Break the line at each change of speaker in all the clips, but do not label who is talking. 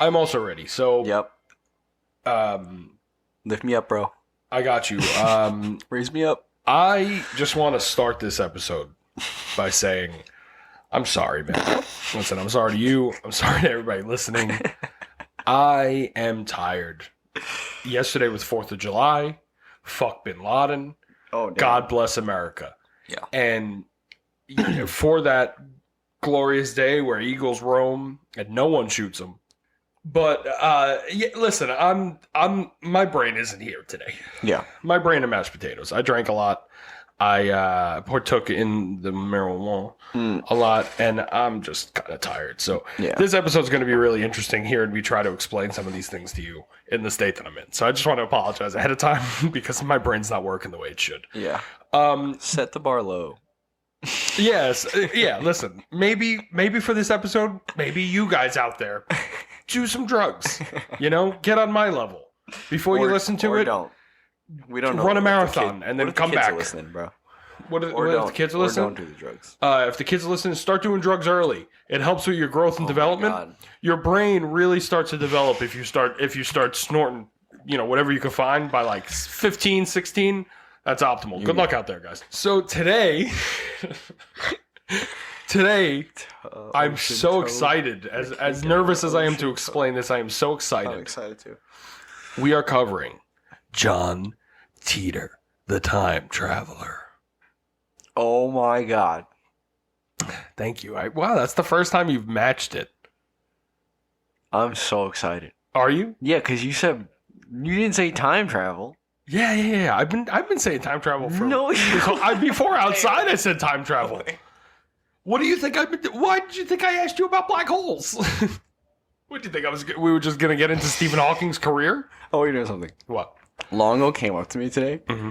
I'm also ready. So,
Yep. Lift me up, bro.
I got you.
Raise me up.
I just want to start this episode by saying, I'm sorry, man. Listen, I'm sorry to you. I'm sorry to everybody listening. I am tired. Yesterday was 4th of July. Fuck Bin Laden.
Oh, damn.
God bless America.
Yeah.
And for that glorious day where eagles roam and no one shoots them. But yeah, listen, my brain isn't here today.
Yeah.
My brain and mashed potatoes. I drank a lot. I partook in the marijuana a lot, and I'm just kind of tired. So This episode is going to be really interesting here, and we try to explain some of these things to you in the state that I'm in. So I just want to apologize ahead of time because my brain's not working the way it should.
Yeah. Set the bar low.
Yes. Yeah. Listen, maybe for this episode, maybe you guys out there do some drugs. Get on my level before you listen to it.
Don't. We don't know.
Run a marathon and then come back.
Listening, bro.
What if the kids are listening?
Or don't do the drugs.
If the kids are listening, start doing drugs early. It helps with your growth and development. Your brain really starts to develop if you start snorting, whatever you can find by like 15, 16. That's optimal. Good luck out there, guys. So today, I'm so excited. As nervous as I am to explain this, I am so excited.
I'm excited too.
We are covering John Titor, the time traveler.
Oh my God.
Thank you. Wow, that's the first time you've matched it.
I'm so excited.
Are you?
Yeah, because you didn't say time travel.
Yeah. I've been saying time travel for before outside. I said time travel. What do you think Why did you think I asked you about black holes? What did you think we were just gonna get into Stephen Hawking's career?
Oh, you're doing something.
What?
Longo came up to me today. Mm-hmm.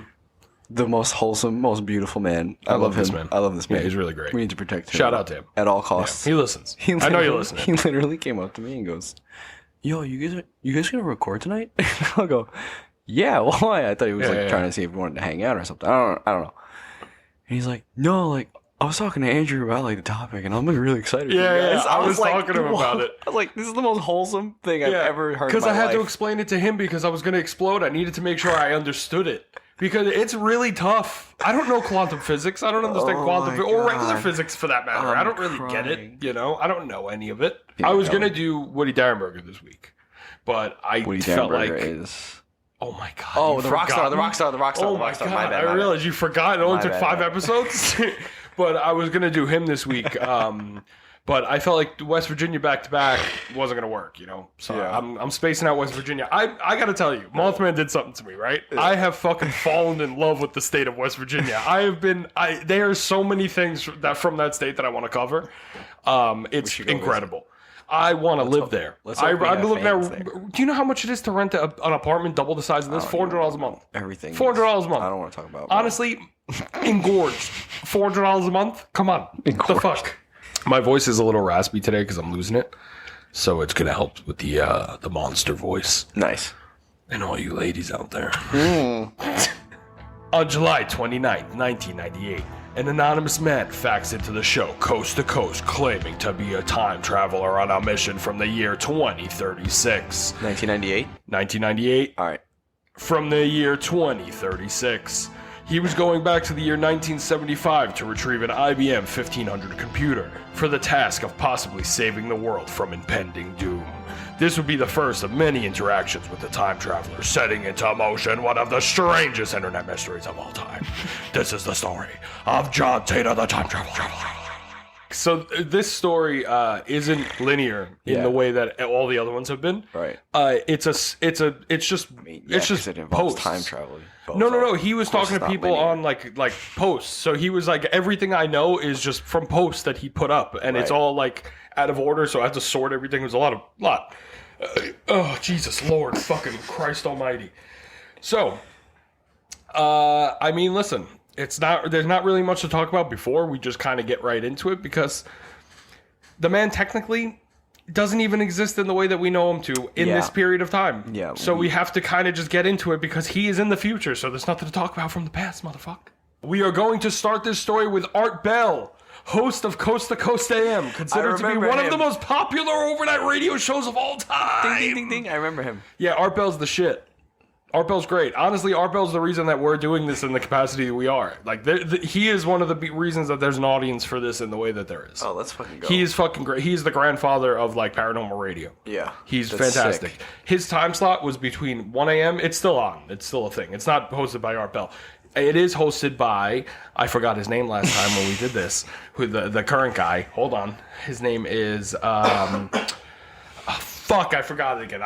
The most wholesome, most beautiful man. I love him.
Man.
I love this man.
Yeah, he's really great.
We need to protect him.
Shout out to him
at all costs.
Yeah, he listens. I know you're listening.
He literally came up to me and goes, "Yo, you guys gonna record tonight?" I'll go, "Yeah, why?" I thought he was trying to see if we wanted to hang out or something. I don't know. And he's like, "No, like I was talking to Andrew about like the topic, and I'm like really excited."
Yeah, I was talking to him about it.
I was like, "This is the most wholesome thing I've ever heard."
Because I had to explain it to him because I was going to explode. I needed to make sure I understood it because it's really tough. I don't know quantum physics. I don't understand quantum or regular physics for that matter. I don't really get it. I don't know any of it. I was going to do Woody Darrenberger this week, but I felt like oh my God!
Oh, the rock star.
Oh my God! I realized you forgot. It only took 5 episodes. But I was going to do him this week. But I felt like West Virginia back-to-back wasn't going to work, So I'm spacing out West Virginia. I got to tell you, Mothman did something to me, right? Yeah. I have fucking fallen in love with the state of West Virginia. There are so many things from that state that I want to cover. It's incredible. I want to live there. I live there. Do you know how much it is to rent an apartment double the size of this? $400 a month.
Everything.
$400 a month.
I don't want to talk about.
Honestly, engorged. $400 a month? Come on. Engorged. The fuck? My voice is a little raspy today because I'm losing it. So it's going to help with the monster voice.
Nice.
And all you ladies out there. On July 29th, 1998, an anonymous man faxed into the show Coast to Coast claiming to be a time traveler on a mission from the year 2036.
1998?
1998.
All right.
From the year 2036. He was going back to the year 1975 to retrieve an IBM 1500 computer for the task of possibly saving the world from impending doom. This would be the first of many interactions with the time traveler, setting into motion one of the strangest internet mysteries of all time. This is the story of John Titor, the time traveler. So this story isn't linear in the way that all the other ones have been.
Right.
It's just
it involves
posts.
Time traveling.
No. He was talking to people on like posts. So he was like, everything I know is just from posts that he put up, and it's all like out of order. So I had to sort everything. It was a lot. Oh Jesus Lord, fucking Christ Almighty. So, I mean, listen. There's not really much to talk about before we just kind of get right into it because the man technically doesn't even exist in the way that we know him to in this period of time.
Yeah.
So we have to kind of just get into it because he is in the future. So there's nothing to talk about from the past, motherfucker. We are going to start this story with Art Bell host of Coast to Coast AM, considered to be one of the most popular overnight radio shows of all time.
Ding, ding, ding, ding. I remember him.
Yeah, Art Bell's the shit. Art Bell's great. Honestly, Art Bell's the reason that we're doing this in the capacity that we are. Like, he is one of the reasons that there's an audience for this in the way that there is.
Oh, let's fucking go.
He is fucking great. He's the grandfather of, like, paranormal radio.
Yeah.
He's fantastic. Sick. His time slot was between 1 a.m. It's still on. It's still a thing. It's not hosted by Art Bell. It is hosted by, I forgot his name last time when we did this, who the current guy. Hold on. His name is... Fuck, I forgot it again.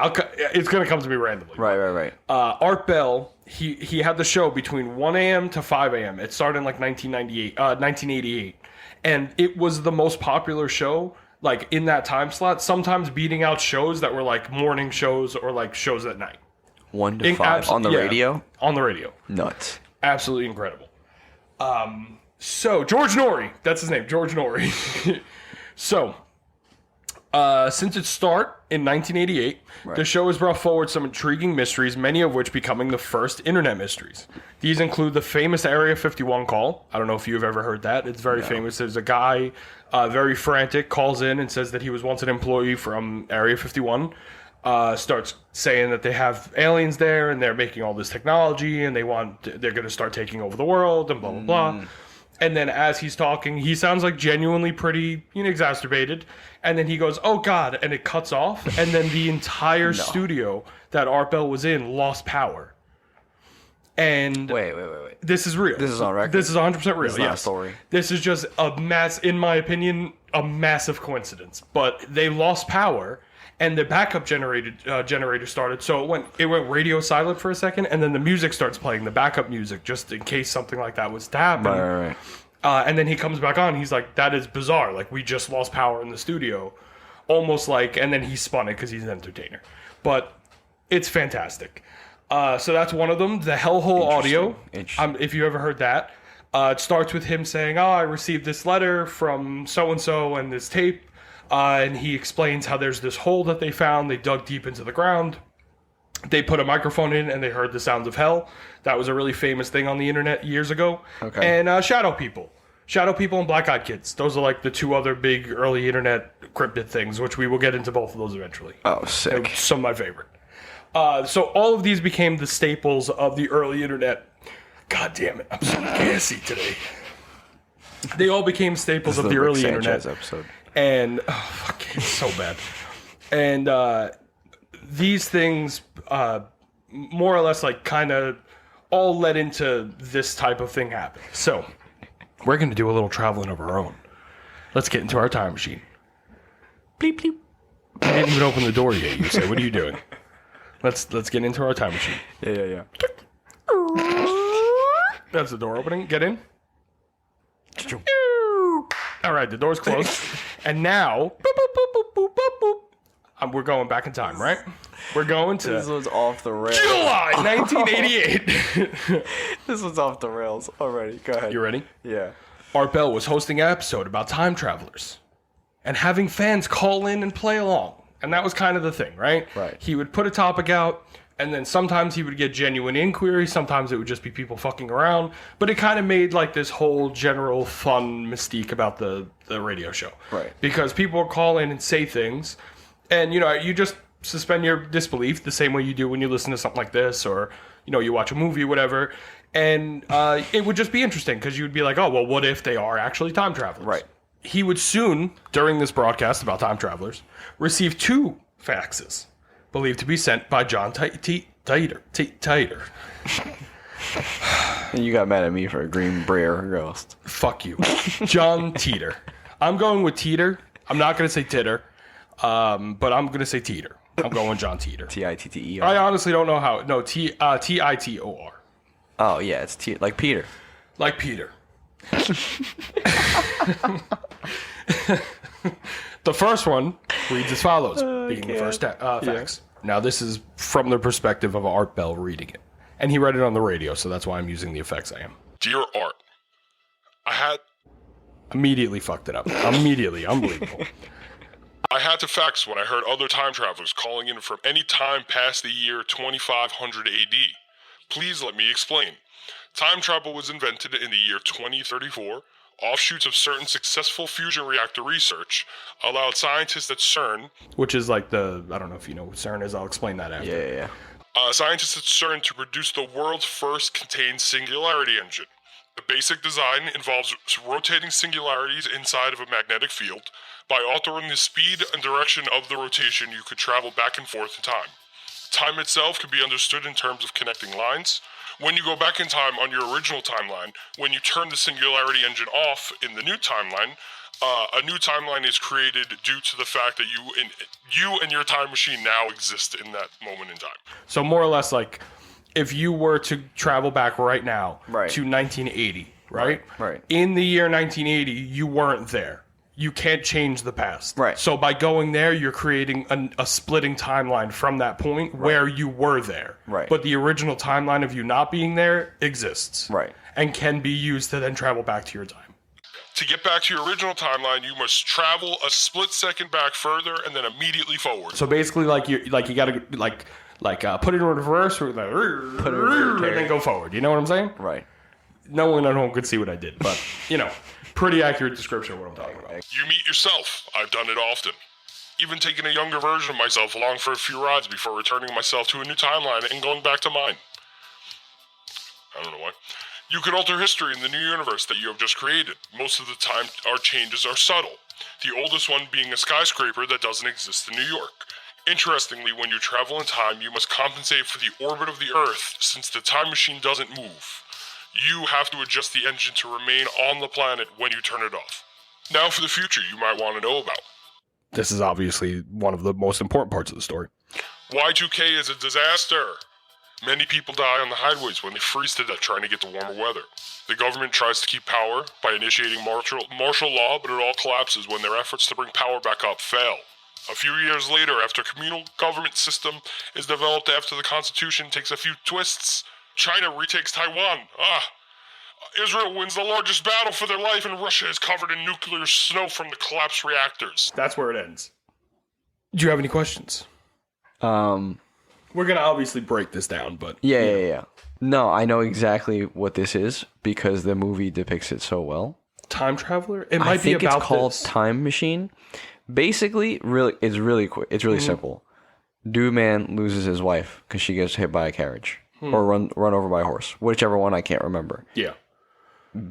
It's going to come to me randomly.
Right.
Art Bell, he had the show between 1 a.m. to 5 a.m. It started in like 1988. And it was the most popular show, like, in that time slot, sometimes beating out shows that were like morning shows or like shows at night.
1 to 5 on the radio?
On the radio.
Nuts. Absolutely incredible.
So, George Norrie. That's his name, George Norrie. So... since its start in 1988, the show has brought forward some intriguing mysteries, many of which becoming the first internet mysteries. These include the famous Area 51 call. I don't know if you've ever heard that. It's very famous. There's a guy, very frantic, calls in and says that he was once an employee from Area 51. Starts saying that they have aliens there and they're making all this technology and they're going to start taking over the world and blah, blah, blah. And then as he's talking, he sounds like genuinely pretty exacerbated. And then he goes, oh, God, and it cuts off. And then the entire studio that Art Bell was in lost power. And...
Wait.
This is real.
This is on record?
This is 100% real,
This is not a story.
This is just in my opinion, a massive coincidence. But they lost power, and the backup generator started. So it went radio silent for a second, and then the music starts playing, the backup music, just in case something like that was to happen.
Right.
And then he comes back on. He's like, that is bizarre. Like, we just lost power in the studio. Almost like, and then he spun it because he's an entertainer. But it's fantastic. So that's one of them. The Hellhole audio. If you ever heard that. It starts with him saying, I received this letter from so-and-so and this tape. And he explains how there's this hole that they found. They dug deep into the ground. They put a microphone in and they heard the sounds of hell. That was a really famous thing on the internet years ago.
Okay.
And Shadow People. Shadow People and Black Eyed Kids. Those are like the two other big early internet cryptid things, which we will get into both of those eventually.
Oh, sick.
Some of my favorite. So all of these became the staples of the early internet. God damn it. I'm so gassy today. They all became staples of the early internet.
Episode.
And, it's so bad. And these things, more or less, like, kind of all led into this type of thing happening. So, we're going to do a little traveling of our own. Let's get into our time machine. Bleep, bleep. I didn't even open the door yet, you say. What are you doing? Let's get into our time machine.
Yeah.
That's the door opening. Get in. All right, the door's closed. And now, we're going back in time, right? We're going to...
This was off the rails.
July 1988.
This was off the rails already. Go ahead.
You ready?
Yeah.
Art Bell was hosting an episode about time travelers and having fans call in and play along. And that was kind of the thing, right?
Right.
He would put a topic out, and then sometimes he would get genuine inquiry. Sometimes it would just be people fucking around. But it kind of made like this whole general fun mystique about the radio show.
Right.
Because people would call in and say things, and, you just suspend your disbelief the same way you do when you listen to something like this, or, you watch a movie, whatever. And it would just be interesting because you'd be like, oh, well, what if they are actually time travelers?
Right.
He would soon, during this broadcast about time travelers, receive 2 faxes believed to be sent by John Titor.
You got mad at me for a Green Brier ghost.
Fuck you. John Titor. I'm going with Titor. I'm not going to say Titter, but I'm going to say Titor. I'm going John Titor.
T-I-T-T-E-R.
I honestly don't know how. No, T-I-T-O-R.
Oh, yeah, it's like Peter.
Like Peter. The first one reads as follows, being the first fax. Now, this is from the perspective of Art Bell reading it. And he read it on the radio, so that's why I'm using the effects I am.
Dear Art,
Immediately fucked it up. Immediately. Unbelievable.
I had to fax when I heard other time travelers calling in from any time past the year 2500 AD. Please let me explain. Time travel was invented in the year 2034 Offshoots of certain successful fusion reactor research allowed scientists at CERN,
which is like I don't know if you know what CERN is, I'll explain that after.
Yeah.
Scientists at CERN to produce the world's first contained singularity engine. The basic design involves rotating singularities inside of a magnetic field. By altering the speed and direction of the rotation, you could travel back and forth in time. Time itself can be understood in terms of connecting lines. When you go back in time on your original timeline, when you turn the singularity engine off in the new timeline, a new timeline is created due to the fact that you and your time machine now exist in that moment in time.
So more or less, like, if you were to travel back right now to 1980, right? In the year 1980, you weren't there. You can't change the past.
Right.
So by going there, you're creating a splitting timeline from that point where you were there.
Right.
But the original timeline of you not being there exists.
Right.
And can be used to then travel back to your time.
To get back to your original timeline, you must travel a split second back further and then immediately forward.
So basically, you got to put it in reverse or and then go forward. You know what I'm saying?
Right.
No one at home could see what I did, but pretty accurate description of what I'm talking about.
You meet yourself. I've done it often. Even taking a younger version of myself along for a few rides before returning myself to a new timeline and going back to mine. I don't know why. You could alter history in the new universe that you have just created. Most of the time, our changes are subtle. The oldest one being a skyscraper that doesn't exist in New York. Interestingly, when you travel in time, you must compensate for the orbit of the Earth since the time machine doesn't move. You have to adjust the engine to remain on the planet when you turn it off. Now for the future you might want to know about.
This is obviously one of the most important parts of the story.
Y2K is a disaster. Many people die on the highways when they freeze to death trying to get to warmer weather. The government tries to keep power by initiating martial law, but it all collapses when their efforts to bring power back up fail. A few years later, after a communal government system is developed after the Constitution takes a few twists, China retakes Taiwan. Israel wins the largest battle for their life, and Russia is covered in nuclear snow from the collapsed reactors.
That's where it ends. Do you have any questions? We're going to obviously break this down, but...
Yeah. No, I know exactly what this is because the movie depicts it so well.
Time Traveler? It might
I think
be about
it's called
this.
Time Machine. Basically, it's really quick. It's really simple. Dude man loses his wife because she gets hit by a carriage or run over by a horse. Whichever one, I can't remember.
Yeah.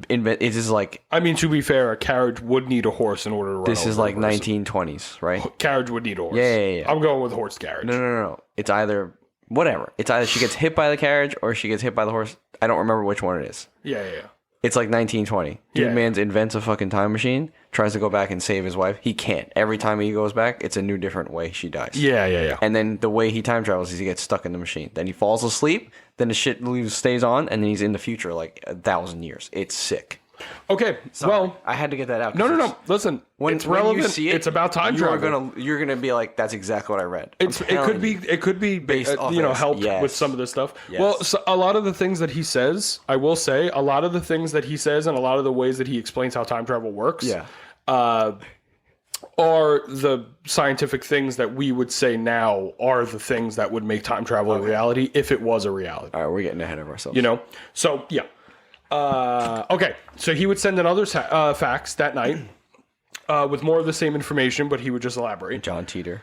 It is like...
I mean, to be fair, a carriage would need a horse in order to run
This
over
is like
a person.
1920s, right?
Carriage would need a horse.
Yeah.
I'm going with horse carriage.
No. It's either... Whatever. It's either she gets hit by the carriage or she gets hit by the horse. I don't remember which one it is.
Yeah.
It's like 1920. Dude man's invents a fucking time machine, tries to go back and save his wife. He can't. Every time he goes back, it's a new different way she dies.
Yeah.
And then the way he time travels is he gets stuck in the machine. Then he falls asleep, then the shit stays on, and then he's in the future like 1,000 years. It's sick.
Okay, well...
I had to get that out.
No. Listen, it's relevant.
You see it,
it's about time travel.
You're gonna be like, that's exactly what I read.
It could be
based off
helped
yes.
with some of this stuff.
Yes.
Well, so a lot of the things that he says, I will say, a lot of the things that he says and a lot of the ways that he explains how time travel works, are the scientific things that we would say now are the things that would make time travel a reality if it was a reality.
All right, we're getting ahead of ourselves.
So yeah. Okay, so he would send another fax that night with more of the same information, but he would just elaborate.
John Titor.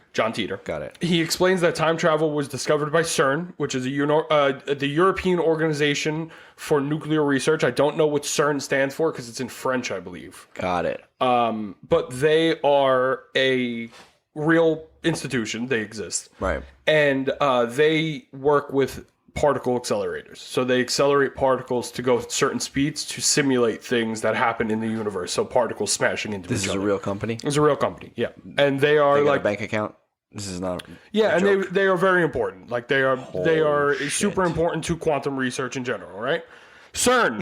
Got it. He explains that time travel was discovered by CERN, which is the European Organization for Nuclear Research. I don't know what CERN stands for because it's in French, I believe.
Got it.
But they are a real institution. They exist.
Right.
And they work with particle accelerators. So they accelerate particles to go certain speeds to simulate things that happen in the universe. So particles smashing into each other.
This is a real company?
It's a real company, yeah. And they are
they got
like
a bank account? This is not
and they are very important. Like they are
shit.
super important to quantum research in general, right? CERN.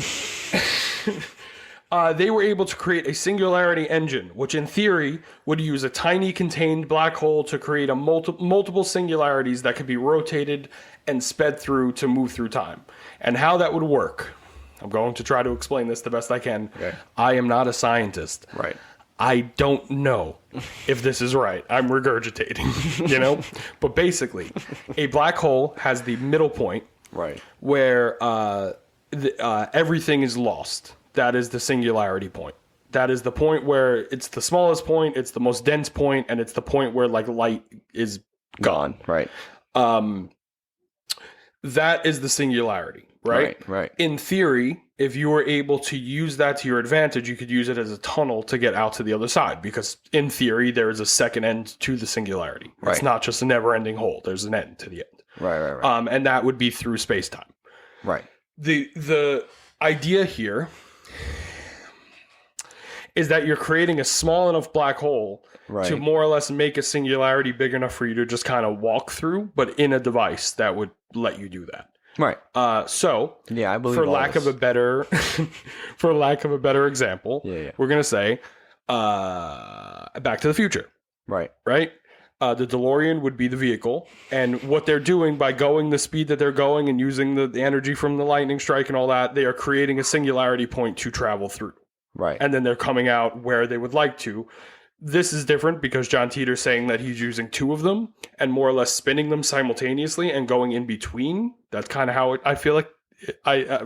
They were able to create a singularity engine, which in theory would use a tiny contained black hole to create multiple singularities that could be rotated and sped through to move through time. And how that would work, I'm going to try to explain this the best I can.
Okay.
I am not a scientist.
Right.
I don't know if this is right. I'm regurgitating, But basically, a black hole has the middle point,
right,
where everything is lost. That is the singularity point. That is the point where it's the smallest point, it's the most dense point, and it's the point where like light is gone.
Right.
That is the singularity, right?
Right.
In theory, if you were able to use that to your advantage, you could use it as a tunnel to get out to the other side, because in theory, there is a second end to the singularity.
Right.
It's not just a never-ending hole. There's an end to the end.
Right.
And that would be through space-time.
Right.
The idea here is that you're creating a small enough black hole to more or less make a singularity big enough for you to just kind of walk through, but in a device that would let you do that.
Right.
So
yeah, I believe
for lack of a better example, we're gonna say Back to the Future.
Right.
The DeLorean would be the vehicle, and what they're doing by going the speed that they're going and using the energy from the lightning strike and all that, they are creating a singularity point to travel through.
Right.
And then they're coming out where they would like to. This is different because John Titor's saying that he's using two of them and more or less spinning them simultaneously and going in between. That's kind of how I feel like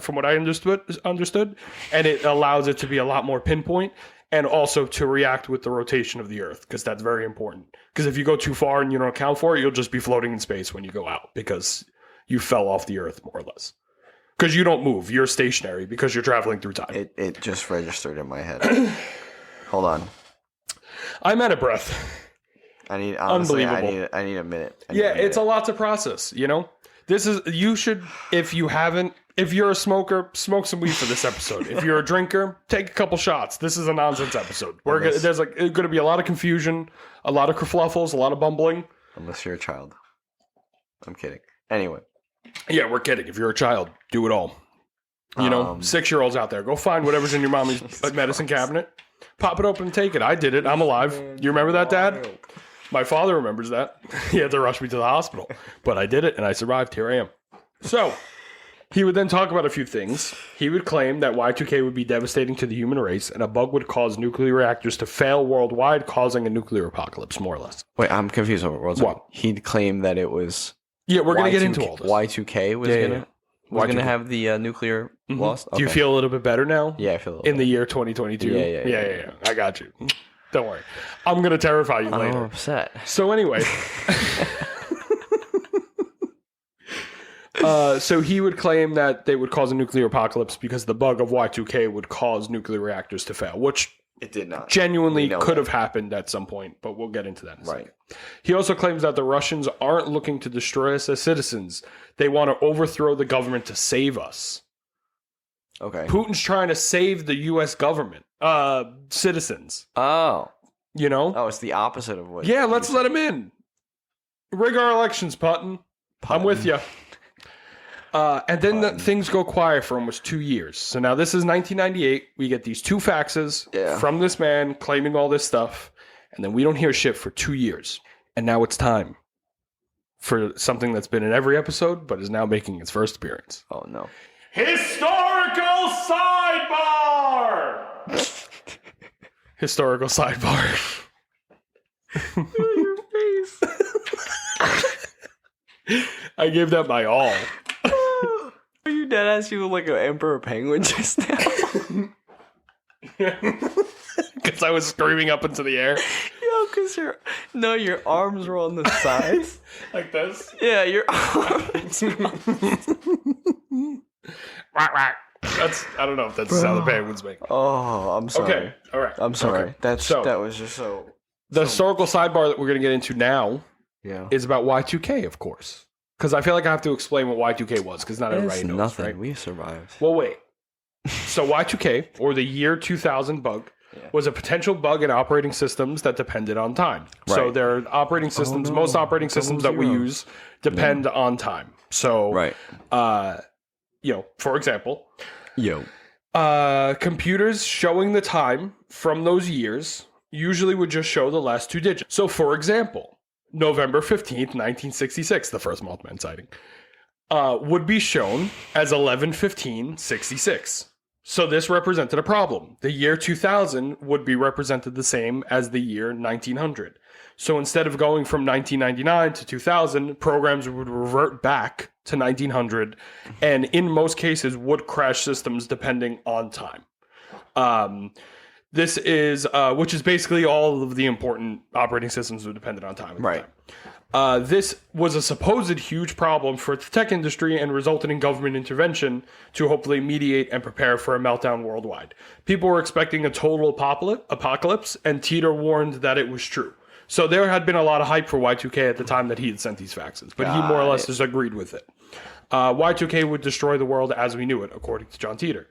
from what I understood, and it allows it to be a lot more pinpoint and also to react with the rotation of the Earth, because that's very important. Because if you go too far and you don't account for it, you'll just be floating in space when you go out because you fell off the Earth more or less. Because you don't move, you're stationary because you're traveling through time.
It just registered in my head. Hold on.
I'm out of breath.
I need a minute.
It's a lot to process, you know? You should, if you're a smoker, smoke some weed for this episode. If you're a drinker, take a couple shots. This is a nonsense episode. There's going to be a lot of confusion, a lot of kerfluffles, a lot of bumbling.
Unless you're a child. I'm kidding. Anyway.
Yeah, we're kidding. If you're a child, do it all. 6-year-olds out there, go find whatever's in your mommy's medicine cabinet. Pop it open and take it. I did it. I'm alive. You remember that, Dad? My father remembers that. He had to rush me to the hospital. But I did it, and I survived. Here I am. So, he would then talk about a few things. He would claim that Y2K would be devastating to the human race, and a bug would cause nuclear reactors to fail worldwide, causing a nuclear apocalypse, more or less.
Wait, I'm confused over what? He'd claim that it was...
Yeah, we're going to get into all this.
Y2K was going to have the nuclear loss? Okay.
Do you feel a little bit better now?
Yeah, I feel a little
in the year 2022?
Yeah.
I got you. Don't worry. I'm going to terrify you later.
I'm upset.
So anyway. So he would claim that they would cause a nuclear apocalypse because the bug of Y2K would cause nuclear reactors to fail, which
it did not.
Genuinely could have happened at some point, but we'll get into that in a second. He also claims that the Russians aren't looking to destroy us as citizens. They want to overthrow the government to save us.
Okay.
Putin's trying to save the U.S. government, citizens.
Oh.
You know?
Oh, it's the opposite of what...
Yeah, let's let him in. Rig our elections, Putin. I'm with you. And then things go quiet for almost 2 years. So now this is 1998. We get these 2 faxes from this man claiming all this stuff. And then we don't hear shit for 2 years. And now it's time for something that's been in every episode, but is now making its first appearance.
Oh, no.
Historical sidebar! Historical sidebar.
Your face.
I gave that my all.
Are you dead ass? You look like an emperor penguin just now.
Because I was screaming up into the air.
Yo, because your arms were on the sides.
Like this?
Yeah, your arms.
I don't know if that's the sound the penguins make.
Oh, I'm sorry.
Okay, all right.
I'm sorry.
Okay.
That was just so...
The historical sidebar that we're going to get into now is about Y2K, of course. Because I feel like I have to explain what Y2K was, because not everybody knows.
Nothing.
Right?
We survived.
Well, wait. So Y2K, or the year 2000 bug, was a potential bug in operating systems that depended on time. Right. So there are operating systems, most operating systems that we use depend on time. So, for example, computers showing the time from those years usually would just show the last 2 digits. So, for example, November 15th, 1966, the first Mothman sighting, would be shown as 11/15/66. So this represented a problem. The year 2000 would be represented the same as the year 1900. So instead of going from 1999 to 2000, programs would revert back to 1900, and in most cases would crash systems depending on time. This is, which is basically all of the important operating systems were dependent on time.
Right.
This was a supposed huge problem for the tech industry and resulted in government intervention to hopefully mediate and prepare for a meltdown worldwide. People were expecting a total apocalypse, and Titor warned that it was true. So there had been a lot of hype for Y2K at the time that he had sent these faxes, but he more or less disagreed with it. Y2K would destroy the world as we knew it, according to John Titor.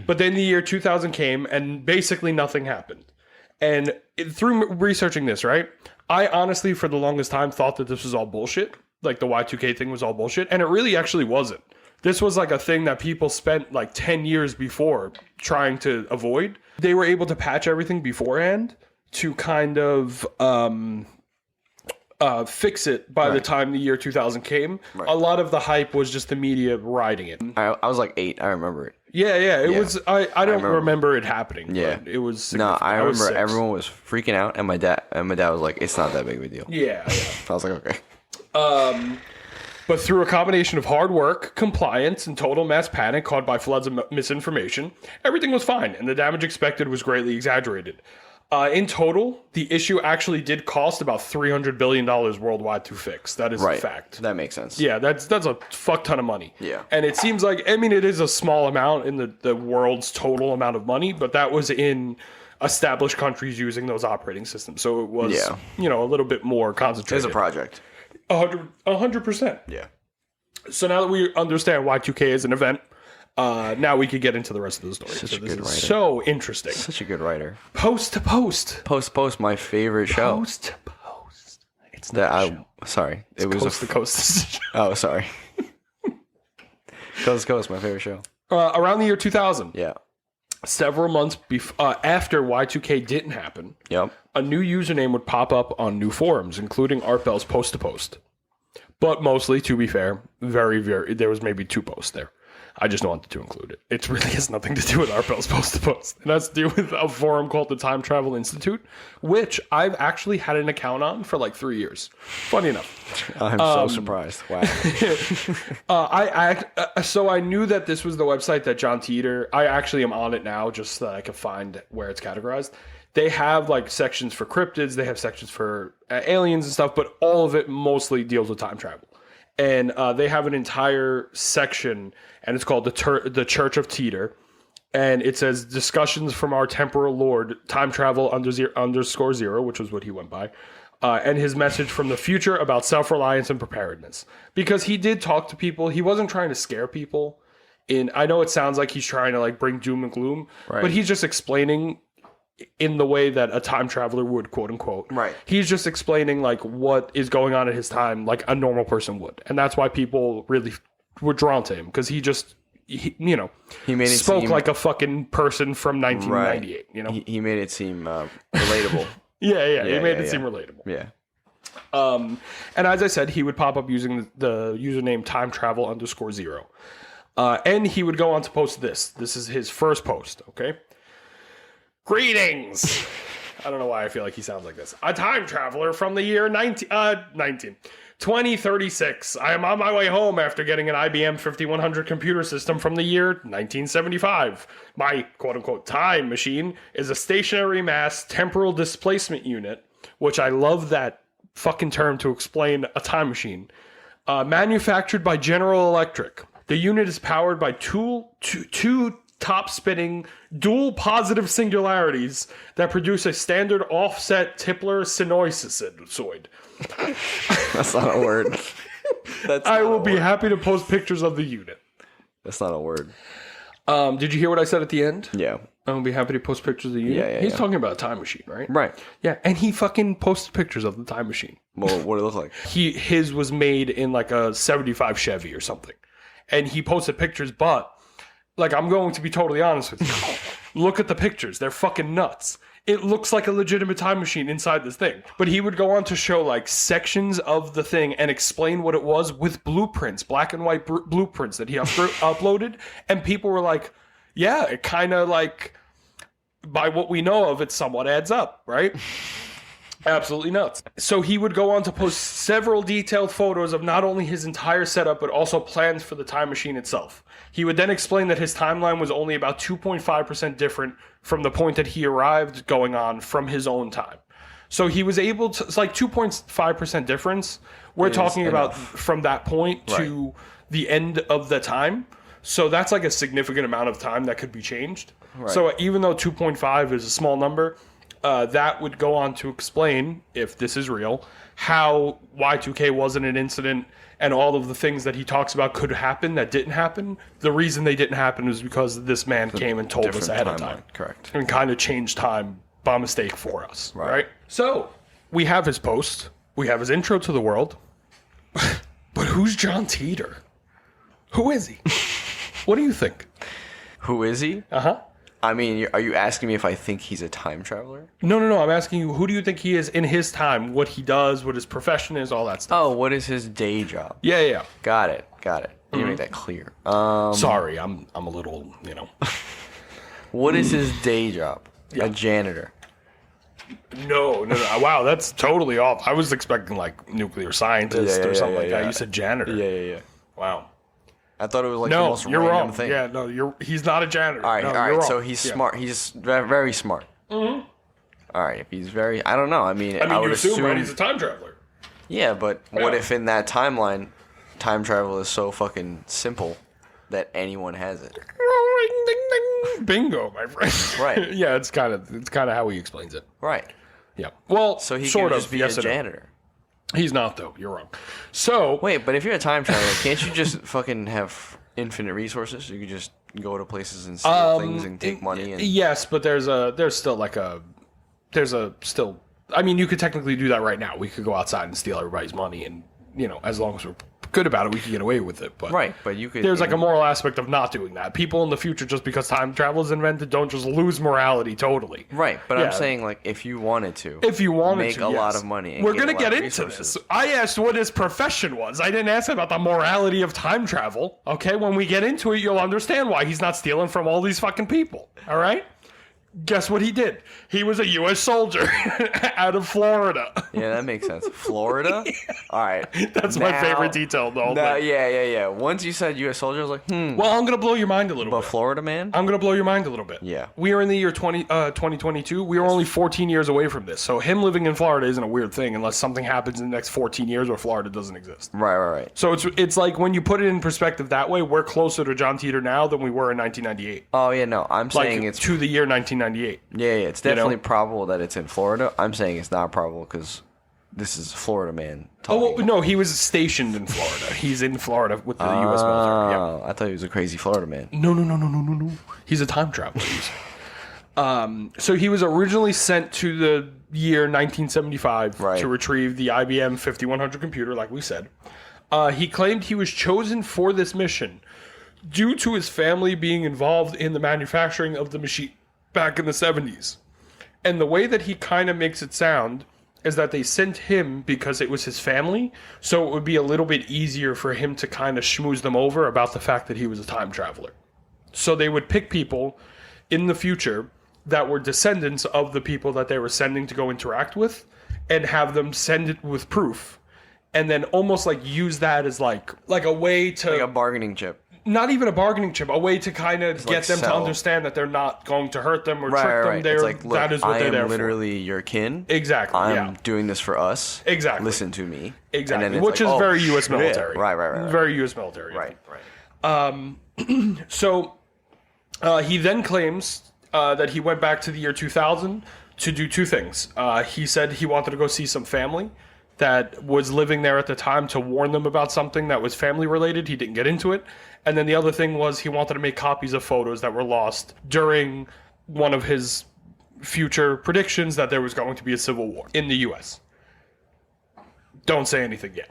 But then the year 2000 came, and basically nothing happened. And through researching this, right, I honestly, for the longest time, thought that this was all bullshit. Like, the Y2K thing was all bullshit. And it really actually wasn't. This was like a thing that people spent like 10 years before trying to avoid. They were able to patch everything beforehand to kind of fix it by the time the year 2000 came. Right. A lot of the hype was just the media riding it.
I was like 8. I remember it.
Yeah. It was. I don't remember it happening. Yeah, but it was.
No, I remember everyone was freaking out, and my dad was like, "It's not that big of a deal."
Yeah.
I was like, "Okay."
But through a combination of hard work, compliance, and total mass panic caused by floods of misinformation, everything was fine, and the damage expected was greatly exaggerated. In total, the issue actually did cost about $300 billion worldwide to fix. That is a fact.
That makes sense.
Yeah, that's a fuck ton of money.
Yeah.
And it seems like, I mean, it is a small amount in the world's total amount of money, but that was in established countries using those operating systems. So it was, a little bit more concentrated.
It's a project.
100%.
Yeah.
So now that we understand Y2K is an event, now we could get into the rest of the story.
Such a good writer.
So interesting.
Such a good writer.
Post to post.
Post to post, my favorite show.
Post to post.
It's not sorry.
It's it was coast to coast.
Oh, sorry. Coast to coast, my favorite show.
Around the year 2000.
Yeah.
Several months after Y2K didn't happen, a new username would pop up on new forums, including Art Bell's Post to Post. But mostly, to be fair, there was maybe 2 posts there. I just wanted to include it. It really has nothing to do with Art Bell's Post to Post. It has to do with a forum called the Time Travel Institute, which I've actually had an account on for like 3 years. Funny enough.
I'm so surprised. Wow.
So I knew that this was the website that John Titor. I actually am on it now just so that I can find where it's categorized. They have like sections for cryptids. They have sections for aliens and stuff, but all of it mostly deals with time travel. And they have an entire section, and it's called the Church of Titor. And it says, discussions from our temporal lord, time travel _0, which was what he went by, and his message from the future about self-reliance and preparedness. Because he did talk to people. He wasn't trying to scare people. I know it sounds like he's trying to like bring doom and gloom, but he's just explaining in the way that a time traveler would, quote unquote. Right. He's just explaining like what is going on at his time, like a normal person would. And that's why people really were drawn to him, because he made it spoke like a fucking person from 1998,
He made it seem relatable.
He made it seem relatable.
Yeah.
And as I said, he would pop up using the username time travel _0. And he would go on to post this. This is his first post, okay? Greetings! I don't know why I feel like he sounds like this. A time traveler from the year 2036. I am on my way home after getting an IBM 5100 computer system from the year 1975. My quote-unquote time machine is a stationary mass temporal displacement unit, which I love that fucking term to explain a time machine, manufactured by General Electric. The unit is powered by two top-spinning dual positive singularities that produce a standard offset Tipler sinusoid.
That's not a word.
I will be happy to post pictures of the unit.
That's not a word.
Did you hear what I said at the end?
Yeah.
I will be happy to post pictures of the unit.
Yeah,
He's talking about a time machine, right?
Right.
Yeah, and he fucking posted pictures of the time machine.
Well, what did it look like?
His was made in like a 75 Chevy or something. And he posted pictures, but like, I'm going to be totally honest with you. Look at the pictures. They're fucking nuts. It looks like a legitimate time machine inside this thing. But he would go on to show like sections of the thing and explain what it was with blueprints, black and white blueprints that he uploaded. And people were like, yeah, it kind of like, by what we know of, it somewhat adds up, right? Absolutely nuts. So he would go on to post several detailed photos of not only his entire setup, but also plans for the time machine itself. He would then explain that his timeline was only about 2.5% different from the point that he arrived going on from his own time. So he was able to, it's like 2.5% difference. We're talking about from that point to the end of the time. So that's like a significant amount of time that could be changed. Right. So even though 2.5 is a small number, that would go on to explain, if this is real, how Y2K wasn't an incident and all of the things that he talks about could happen that didn't happen. The reason they didn't happen was because this man came and told us ahead of time. Correct. And kind of changed time by mistake for us. Right? So we have his post. We have his intro to the world. But who's John Titor? Who is he? What do you think?
Who is he?
Uh-huh.
I mean, are you asking me if I think he's a time traveler?
No. I'm asking you, who do you think he is in his time? What he does, what his profession is, all that stuff.
Oh, what is his day job?
Yeah.
Got it. You make that clear.
Sorry, I'm a little,
What is his day job? Yeah. A janitor.
No. Wow, that's totally off. I was expecting like nuclear scientist or something like that. You said janitor.
Yeah.
Wow.
I thought it was like the most
you're
random
wrong.
thing.
Yeah, no, he's not a janitor.
All right. So he's smart. He's very smart. Mm-hmm. All right. If he's very, I don't know. I mean, I would assume
right, he's a time traveler.
Yeah, but what if in that timeline, time travel is so fucking simple that anyone has it?
Bingo, my friend.
Right.
Yeah, it's kind of how he explains it.
Right.
Yeah. Well,
so he
sort
could
of
just be a janitor.
He's not, though. You're wrong. So
wait, but if you're a time traveler, can't you just fucking have infinite resources? You could just go to places and steal things and take money. And...
Yes, but there's still. I mean, you could technically do that right now. We could go outside and steal everybody's money, and as long as we're good about it, we can get away with it. But
right, but you could.
There's like a moral aspect of not doing that. People in the future, just because time travel is invented, don't just lose morality totally.
Right, but I'm saying like if you wanted to, make a lot of money, and
we're gonna get into this. I asked what his profession was. I didn't ask about the morality of time travel. Okay, when we get into it, you'll understand why he's not stealing from all these fucking people. All right. Guess what he did? He was a U.S. soldier out of Florida.
Yeah, that makes sense. Florida? Yeah. All right.
That's my favorite detail, though.
Yeah. Once you said U.S. soldier, I was like,
Well, I'm going to blow your mind a little bit.
But Florida man?
I'm going to blow your mind a little bit.
Yeah.
We are in the year 2022. We are only 14 years away from this. So him living in Florida isn't a weird thing unless something happens in the next 14 years where Florida doesn't exist.
Right.
So it's like when you put it in perspective that way, we're closer to John Titor now than we were in 1998.
Oh, yeah, no. I'm saying it's...
to the year 1998.
Yeah, it's definitely probable that it's in Florida. I'm saying it's not probable because this is a Florida man talking.
Oh, well, no, he was stationed in Florida. He's in Florida with the U.S. military. Yeah.
I thought he was a crazy Florida man.
No. He's a time traveler. So he was originally sent to the year 1975 to retrieve the IBM 5100 computer, like we said. He claimed he was chosen for this mission due to his family being involved in the manufacturing of the machine back in the 70s. And the way that he kind of makes it sound is that they sent him because it was his family, so it would be a little bit easier for him to kind of schmooze them over about the fact that he was a time traveler. So they would pick people in the future that were descendants of the people that they were sending to go interact with and have them send it with proof. And then almost like use that as like a way to...
Like a bargaining chip.
Not even a bargaining chip, a way to kind of get them to understand that they're not going to hurt them or trick them.
It's like, look,
that is what they're there for.
I am literally your kin.
Exactly.
I'm doing this for us.
Exactly.
Listen to me.
Exactly. Which is very U.S. military.
Right.
Very U.S. military.
Right.
So he then claims that he went back to the year 2000 to do two things. He said he wanted to go see some family that was living there at the time to warn them about something that was family related. He didn't get into it. And then the other thing was he wanted to make copies of photos that were lost during one of his future predictions that there was going to be a civil war in the U.S. Don't say anything yet.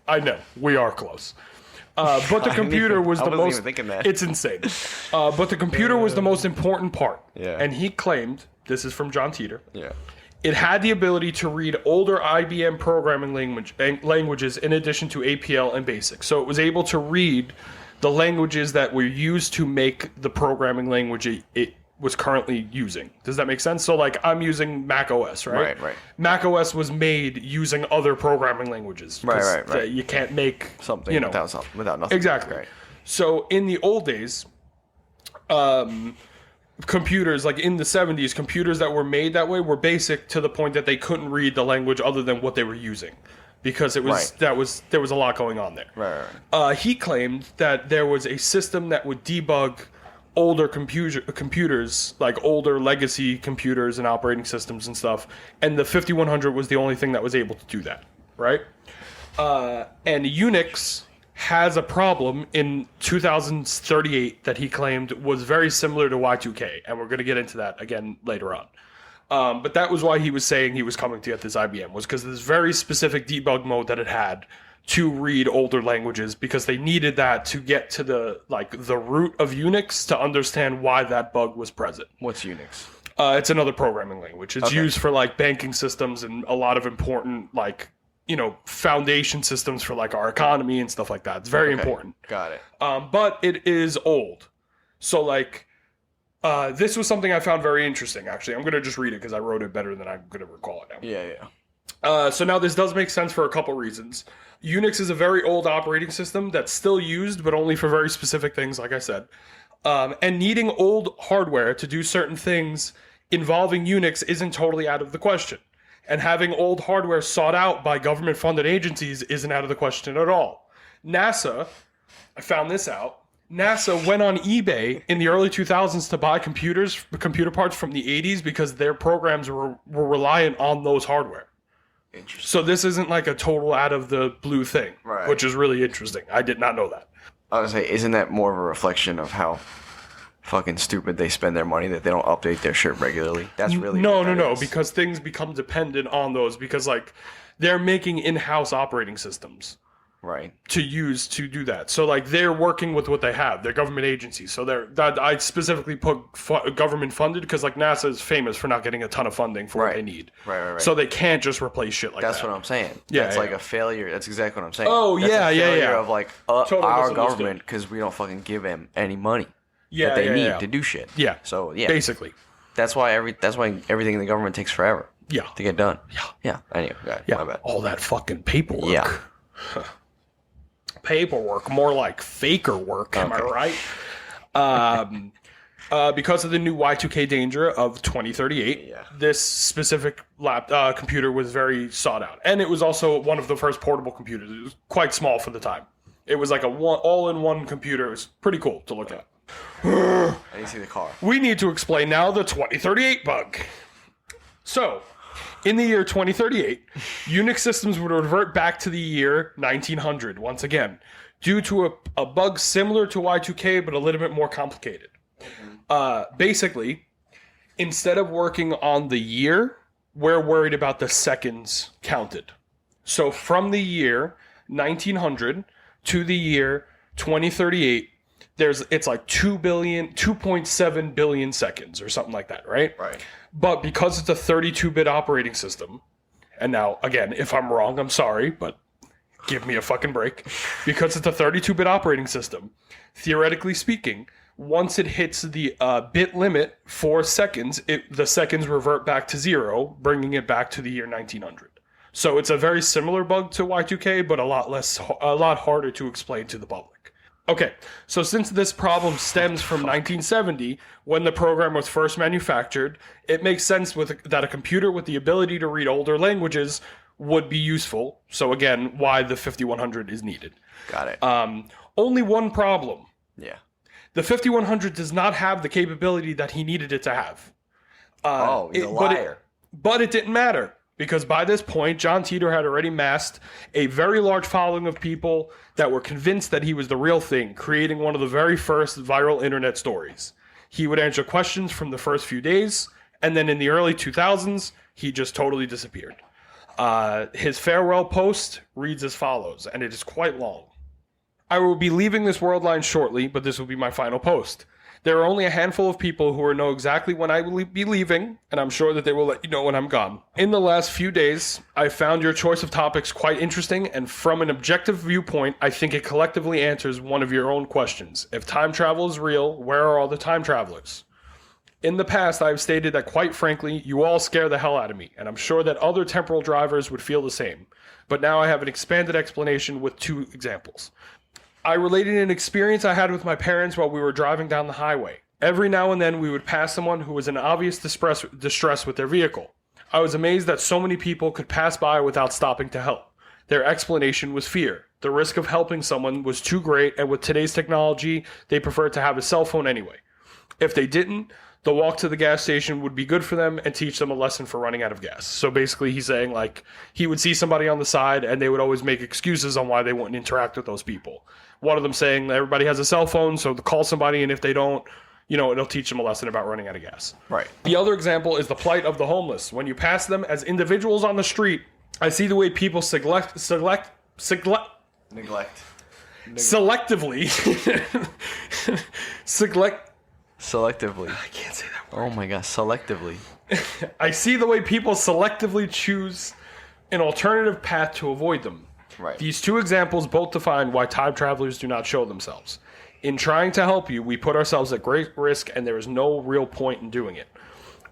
I know, we are close. But the computer was the most... I wasn't even thinking that. It's insane. But the computer was the most important part.
Yeah.
And he claimed, this is from John Titor,
yeah,
it had the ability to read older IBM programming languages in addition to APL and BASIC. So it was able to read the languages that were used to make the programming language it was currently using. Does that make sense? So like I'm using Mac OS, right?
Right.
Mac OS was made using other programming languages.
Right.
You can't make
something without nothing.
Exactly.
Right.
So in the old days, computers, like in the 70s, computers that were made that way were basic to the point that they couldn't read the language other than what they were using. Because there was a lot going on there.
Right.
He claimed that there was a system that would debug older computers, like older legacy computers and operating systems and stuff, and the 5100 was the only thing that was able to do that, right? And Unix has a problem in 2038 that he claimed was very similar to Y2K, and we're going to get into that again later on. But that was why he was saying he was coming to get this IBM, was because of this very specific debug mode that it had to read older languages, because they needed that to get to the root of Unix to understand why that bug was present.
What's Unix?
It's another programming language. It's used for like banking systems and a lot of important foundation systems for like our economy and stuff like that. It's very important.
Got it.
But it is old. So like this was something I found very interesting, actually. I'm going to just read it because I wrote it better than I'm going to recall it now.
Yeah.
So now this does make sense for a couple reasons. Unix is a very old operating system that's still used, but only for very specific things, like I said. And needing old hardware to do certain things involving Unix isn't totally out of the question. And having old hardware sought out by government-funded agencies isn't out of the question at all. NASA, I found this out, NASA went on eBay in the early 2000s to buy computer parts from the 80s because their programs were reliant on those hardware.
Interesting.
So this isn't like a total out of the blue thing,
right,
which is really interesting. I did not know that.
I was gonna say, isn't that more of a reflection of how fucking stupid they spend their money that they don't update their shit regularly? That's really
no, because things become dependent on those, because like they're making in-house operating systems.
Right.
To use to do that. So like they're working with what they have. They're government agencies. So I specifically put government funded because like NASA is famous for not getting a ton of funding for what they need.
Right.
So they can't just replace shit like that.
That's what I'm saying.
Yeah,
that's like a failure. That's exactly what I'm saying.
Oh,
that's
yeah,
a failure
yeah.
of like
Totally
our government, because we don't fucking give them any money that they need to do shit.
Yeah.
So yeah.
Basically.
That's why everything in the government takes forever.
Yeah.
To get done.
Yeah.
Anyway, my bad.
All that fucking paperwork.
Yeah.
Paperwork, more like faker work, am I right? Because of the new Y2K danger of 2038, this specific computer was very sought out. And it was also one of the first portable computers. It was quite small for the time. It was like all-in-one computer. It was pretty cool to look at.
I didn't see the car.
We need to explain now the 2038 bug. So, in the year 2038, Unix systems would revert back to the year 1900 once again, due to a bug similar to Y2K but a little bit more complicated. Basically, instead of working on the year, we're worried about the seconds counted. So from the year 1900 to the year 2038, it's like 2.7 billion seconds or something like that, right?
Right.
But because it's a 32-bit operating system, and now, again, if I'm wrong, I'm sorry, but give me a fucking break. Because it's a 32-bit operating system, theoretically speaking, once it hits the bit limit for seconds, the seconds revert back to zero, bringing it back to the year 1900. So it's a very similar bug to Y2K, but a lot harder to explain to the public. Okay, so since this problem stems from 1970, when the program was first manufactured, it makes sense that a computer with the ability to read older languages would be useful. So again, why the 5100 is needed.
Got it.
Only one problem.
Yeah.
The 5100 does not have the capability that he needed it to have.
He's a liar.
But it didn't matter. Because by this point, John Titor had already amassed a very large following of people that were convinced that he was the real thing, creating one of the very first viral internet stories. He would answer questions from the first few days, and then in the early 2000s, he just totally disappeared. His farewell post reads as follows, and it is quite long. I will be leaving this world line shortly, but this will be my final post. There are only a handful of people who will know exactly when I will be leaving, and I'm sure that they will let you know when I'm gone. In the last few days, I found your choice of topics quite interesting, and from an objective viewpoint, I think it collectively answers one of your own questions. If time travel is real, where are all the time travelers? In the past, I have stated that, quite frankly, you all scare the hell out of me, and I'm sure that other temporal drivers would feel the same. But now I have an expanded explanation with 2 examples. I related an experience I had with my parents while we were driving down the highway. Every now and then, we would pass someone who was in obvious distress with their vehicle. I was amazed that so many people could pass by without stopping to help. Their explanation was fear. The risk of helping someone was too great, and with today's technology, they preferred to have a cell phone anyway. If they didn't, the walk to the gas station would be good for them and teach them a lesson for running out of gas. So basically he's saying, like, he would see somebody on the side and they would always make excuses on why they wouldn't interact with those people. One of them saying that everybody has a cell phone, so call somebody, and if they don't, it'll teach them a lesson about running out of gas.
Right.
The other example is the plight of the homeless. When you pass them as individuals on the street, I see the way people selectively
Selectively.
I can't say that word.
Oh my gosh, selectively.
I see the way people selectively choose an alternative path to avoid them.
Right.
These 2 examples both define why time travelers do not show themselves. In trying to help you, we put ourselves at great risk, and there is no real point in doing it.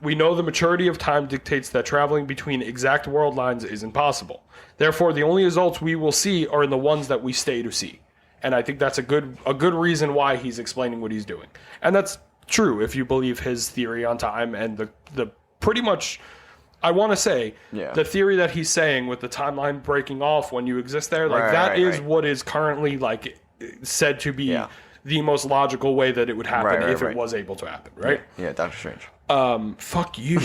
We know the maturity of time dictates that traveling between exact world lines is impossible. Therefore, the only results we will see are in the ones that we stay to see. And I think that's a good reason why he's explaining what he's doing. And that's true if you believe his theory on time and the pretty much, I want to say, the theory that he's saying with the timeline breaking off when you exist there, like that is what is currently like said to be the most logical way that it would happen if it was able to happen, right?
Yeah, Doctor Strange.
Fuck you.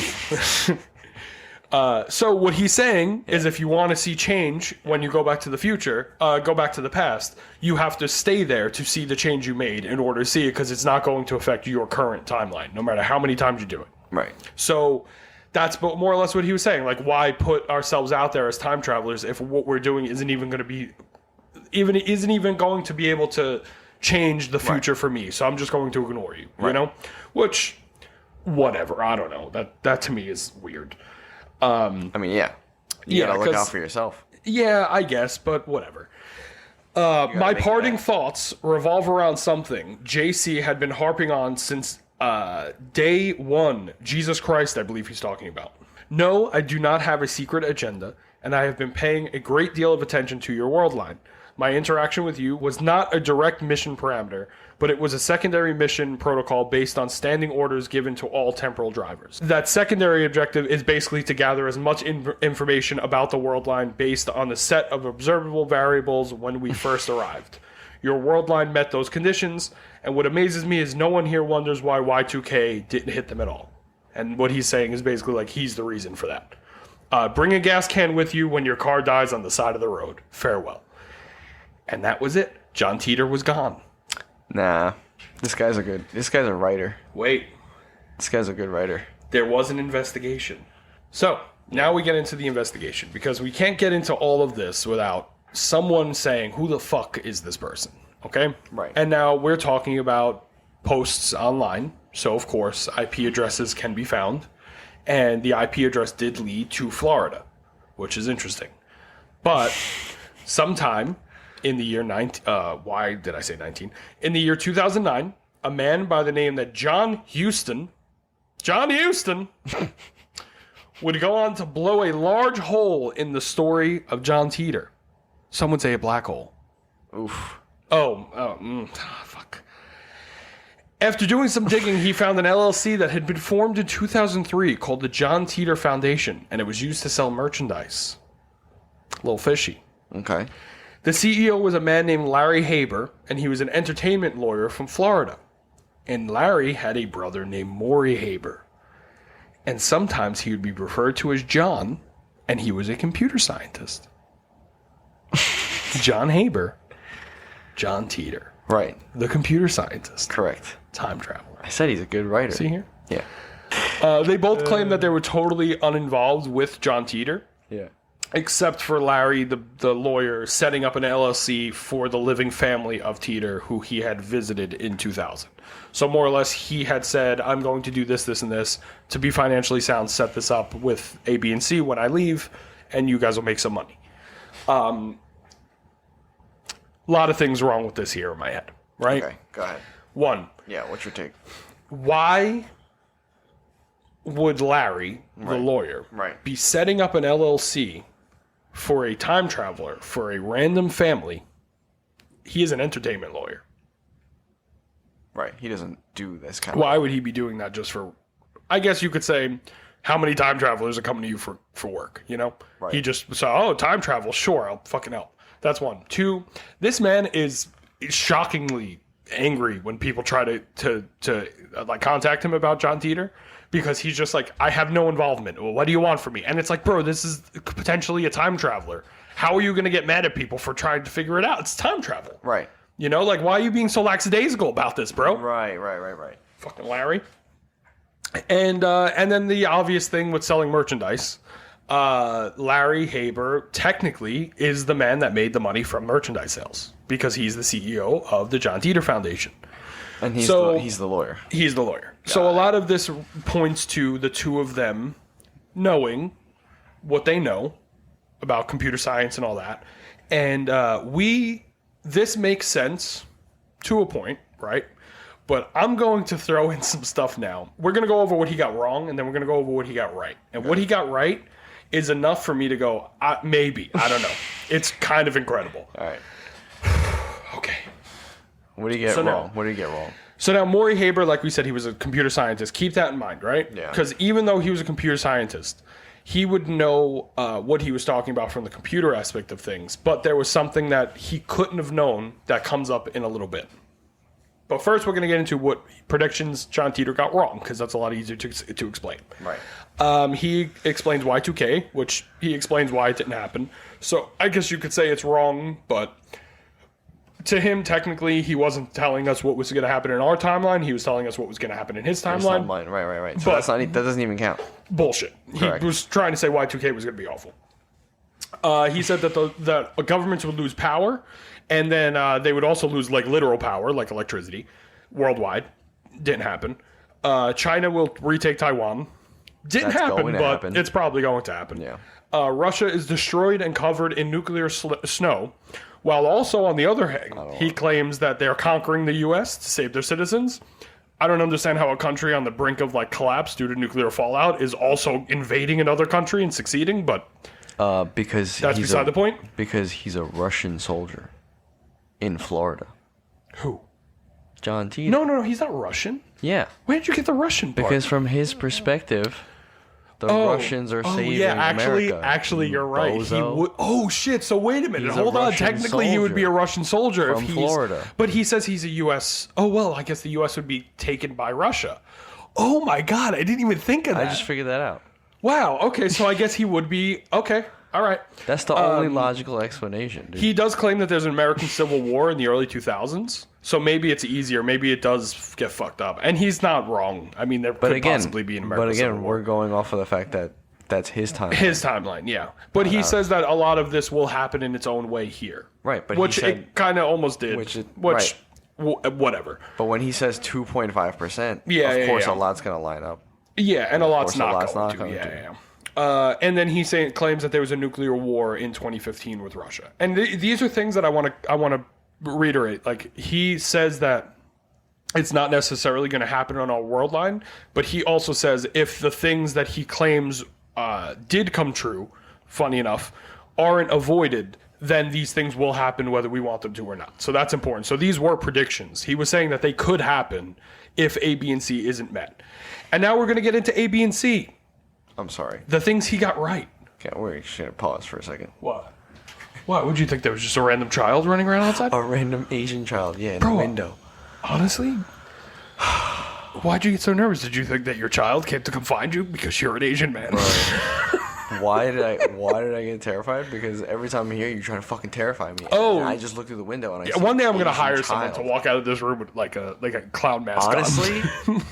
So what he's saying is, if you want to see change when you go back to the future, go back to the past, you have to stay there to see the change you made in order to see it, because it's not going to affect your current timeline, no matter how many times you do it.
Right.
So that's more or less what he was saying. Like, why put ourselves out there as time travelers if what we're doing isn't even going to be able to change the future for me? So I'm just going to ignore you, you know? Which, whatever. I don't know. That to me is weird.
I mean, you gotta look out for yourself.
Yeah, I guess, but whatever. My parting thoughts revolve around something JC had been harping on since day 1. Jesus Christ, I believe he's talking about. No, I do not have a secret agenda, and I have been paying a great deal of attention to your world line. My interaction with you was not a direct mission parameter, but it was a secondary mission protocol based on standing orders given to all temporal drivers. That secondary objective is basically to gather as much information about the world line based on the set of observable variables when we first arrived. Your world line met those conditions, and what amazes me is no one here wonders why Y2K didn't hit them at all. And what he's saying is basically like he's the reason for that. Bring a gas can with you when your car dies on the side of the road. Farewell. And that was it. John Titor was gone.
Nah. This guy's a writer.
Wait.
This guy's a good writer.
There was an investigation. So, now we get into the investigation, because we can't get into all of this without someone saying, who the fuck is this person? Okay?
Right.
And now we're talking about posts online. So, of course, IP addresses can be found. And the IP address did lead to Florida, which is interesting. But sometime in the year why did I say 19? In the year 2009, a man by the name that John Houston, would go on to blow a large hole in the story of John Titor. Some would say a black hole.
Oof.
Fuck. After doing some digging, he found an LLC that had been formed in 2003 called the John Titor Foundation, and it was used to sell merchandise. A little fishy.
Okay.
The CEO was a man named Larry Haber, and he was an entertainment lawyer from Florida. And Larry had a brother named Maury Haber. And sometimes he would be referred to as John, and he was a computer scientist. John Haber, John Titor.
Right.
The computer scientist.
Correct.
Time traveler.
I said he's a good writer.
See here?
Yeah.
They both claimed that they were totally uninvolved with John Titor.
Yeah.
Except for Larry, the lawyer, setting up an LLC for the living family of Titor, who he had visited in 2000. So more or less, he had said, I'm going to do this, this, and this to be financially sound, set this up with A, B, and C when I leave, and you guys will make some money. A lot of things wrong with this here in my head, right?
Okay, go ahead.
One.
Yeah, what's your take?
Why would Larry, the lawyer, be setting up an LLC for a time traveler for a random family? He is an entertainment lawyer.
Right. He doesn't do this kind
Why would he be doing that just for... I guess you could say, how many time travelers are coming to you for work, you know? Right. He just saw, time travel, sure, I'll fucking help. That's one. Two, this man is shockingly angry when people try to like contact him about John Titor, because he's just like, I have no involvement. Well, what do you want from me? And it's like, bro, this is potentially a time traveler. How are you going to get mad at people for trying to figure it out? It's time travel.
Right.
You know, like, why are you being so lackadaisical about this, bro?
Right.
Fucking Larry. And then the obvious thing with selling merchandise. Larry Haber technically is the man that made the money from merchandise sales, because he's the CEO of the John Titor Foundation.
And he's the lawyer.
He's the lawyer. So a lot of this points to the two of them knowing what they know about computer science and all that. And this makes sense to a point, right? But I'm going to throw in some stuff now. We're going to go over what he got wrong, and then we're going to go over what he got right. And what he got right is enough for me to go, maybe. I don't know. It's kind of incredible.
All right.
Okay.
What do you get wrong? What did he get wrong?
So now, Maury Haber, like we said, he was a computer scientist. Keep that in mind, right?
Yeah.
Because even though he was a computer scientist, he would know what he was talking about from the computer aspect of things. But there was something that he couldn't have known that comes up in a little bit. But first, we're going to get into what predictions John Titor got wrong, because that's a lot easier to explain.
Right.
He explains Y2K, which he explains why it didn't happen. So I guess you could say it's wrong, but to him, technically, he wasn't telling us what was going to happen in our timeline. He was telling us what was going to happen in his timeline.
Right. So that doesn't even count.
Bullshit. Correct. He was trying to say Y2K was going to be awful. He said that the governments would lose power, and then they would also lose like literal power, like electricity, worldwide. Didn't happen. China will retake Taiwan. Didn't happen, but it's probably going to happen.
Yeah.
Russia is destroyed and covered in nuclear snow, while also, on the other hand, he claims that they're conquering the U.S. to save their citizens. I don't understand how a country on the brink of like collapse due to nuclear fallout is also invading another country and succeeding, but
because
that's beside the point.
Because he's a Russian soldier in Florida.
Who?
John Titor.
No, he's not Russian.
Yeah.
Where did you get the Russian part?
Because from his perspective, the Russians are saving America.
Actually, you're right.
Bozo.
He would. Oh shit! So wait a minute. Hold on. Technically, he would be a Russian soldier
from
if he's
Florida.
But he says he's a U.S. Oh well, I guess the U.S. would be taken by Russia. Oh my God! I didn't even think of that.
I just figured that out.
Wow. Okay. So I guess he would be. Okay. All right.
That's the only logical explanation, dude.
He does claim that there's an American Civil War in the early 2000s. So maybe it's easier. Maybe it does get fucked up. And he's not wrong. I mean, there could possibly be an American Civil War.
But again, we're going off of the fact that that's his timeline. His
timeline, yeah. But he says that a lot of this will happen in its own way here.
Right. But
which
he said,
it kind of almost did.
Right.
Whatever.
But when he says 2.5%, of course a lot's going to line up.
Yeah, and a lot's not going to. Yeah. And then he claims that there was a nuclear war in 2015 with Russia. And these are things that I want to reiterate. Like, he says that it's not necessarily going to happen on our world line, but he also says if the things that he claims did come true, funny enough, aren't avoided, then these things will happen whether we want them to or not. So that's important. So these were predictions. He was saying that they could happen if A, B, and C isn't met. And now we're going to get into A, B, and C.
I'm sorry.
The things he got right.
Okay, we're just going to pause for a second.
What? What? Would you think there was just a random child running around outside?
A random Asian child, in the window.
Honestly? Why'd you get so nervous? Did you think that your child came to come find you because you're an Asian man?
Right. Why did I get terrified? Because every time I'm here, you're trying to fucking terrify me.
Oh,
and I just look through the window and I see
one day I'm gonna hire someone to walk out of this room with like a clown mask.
Honestly,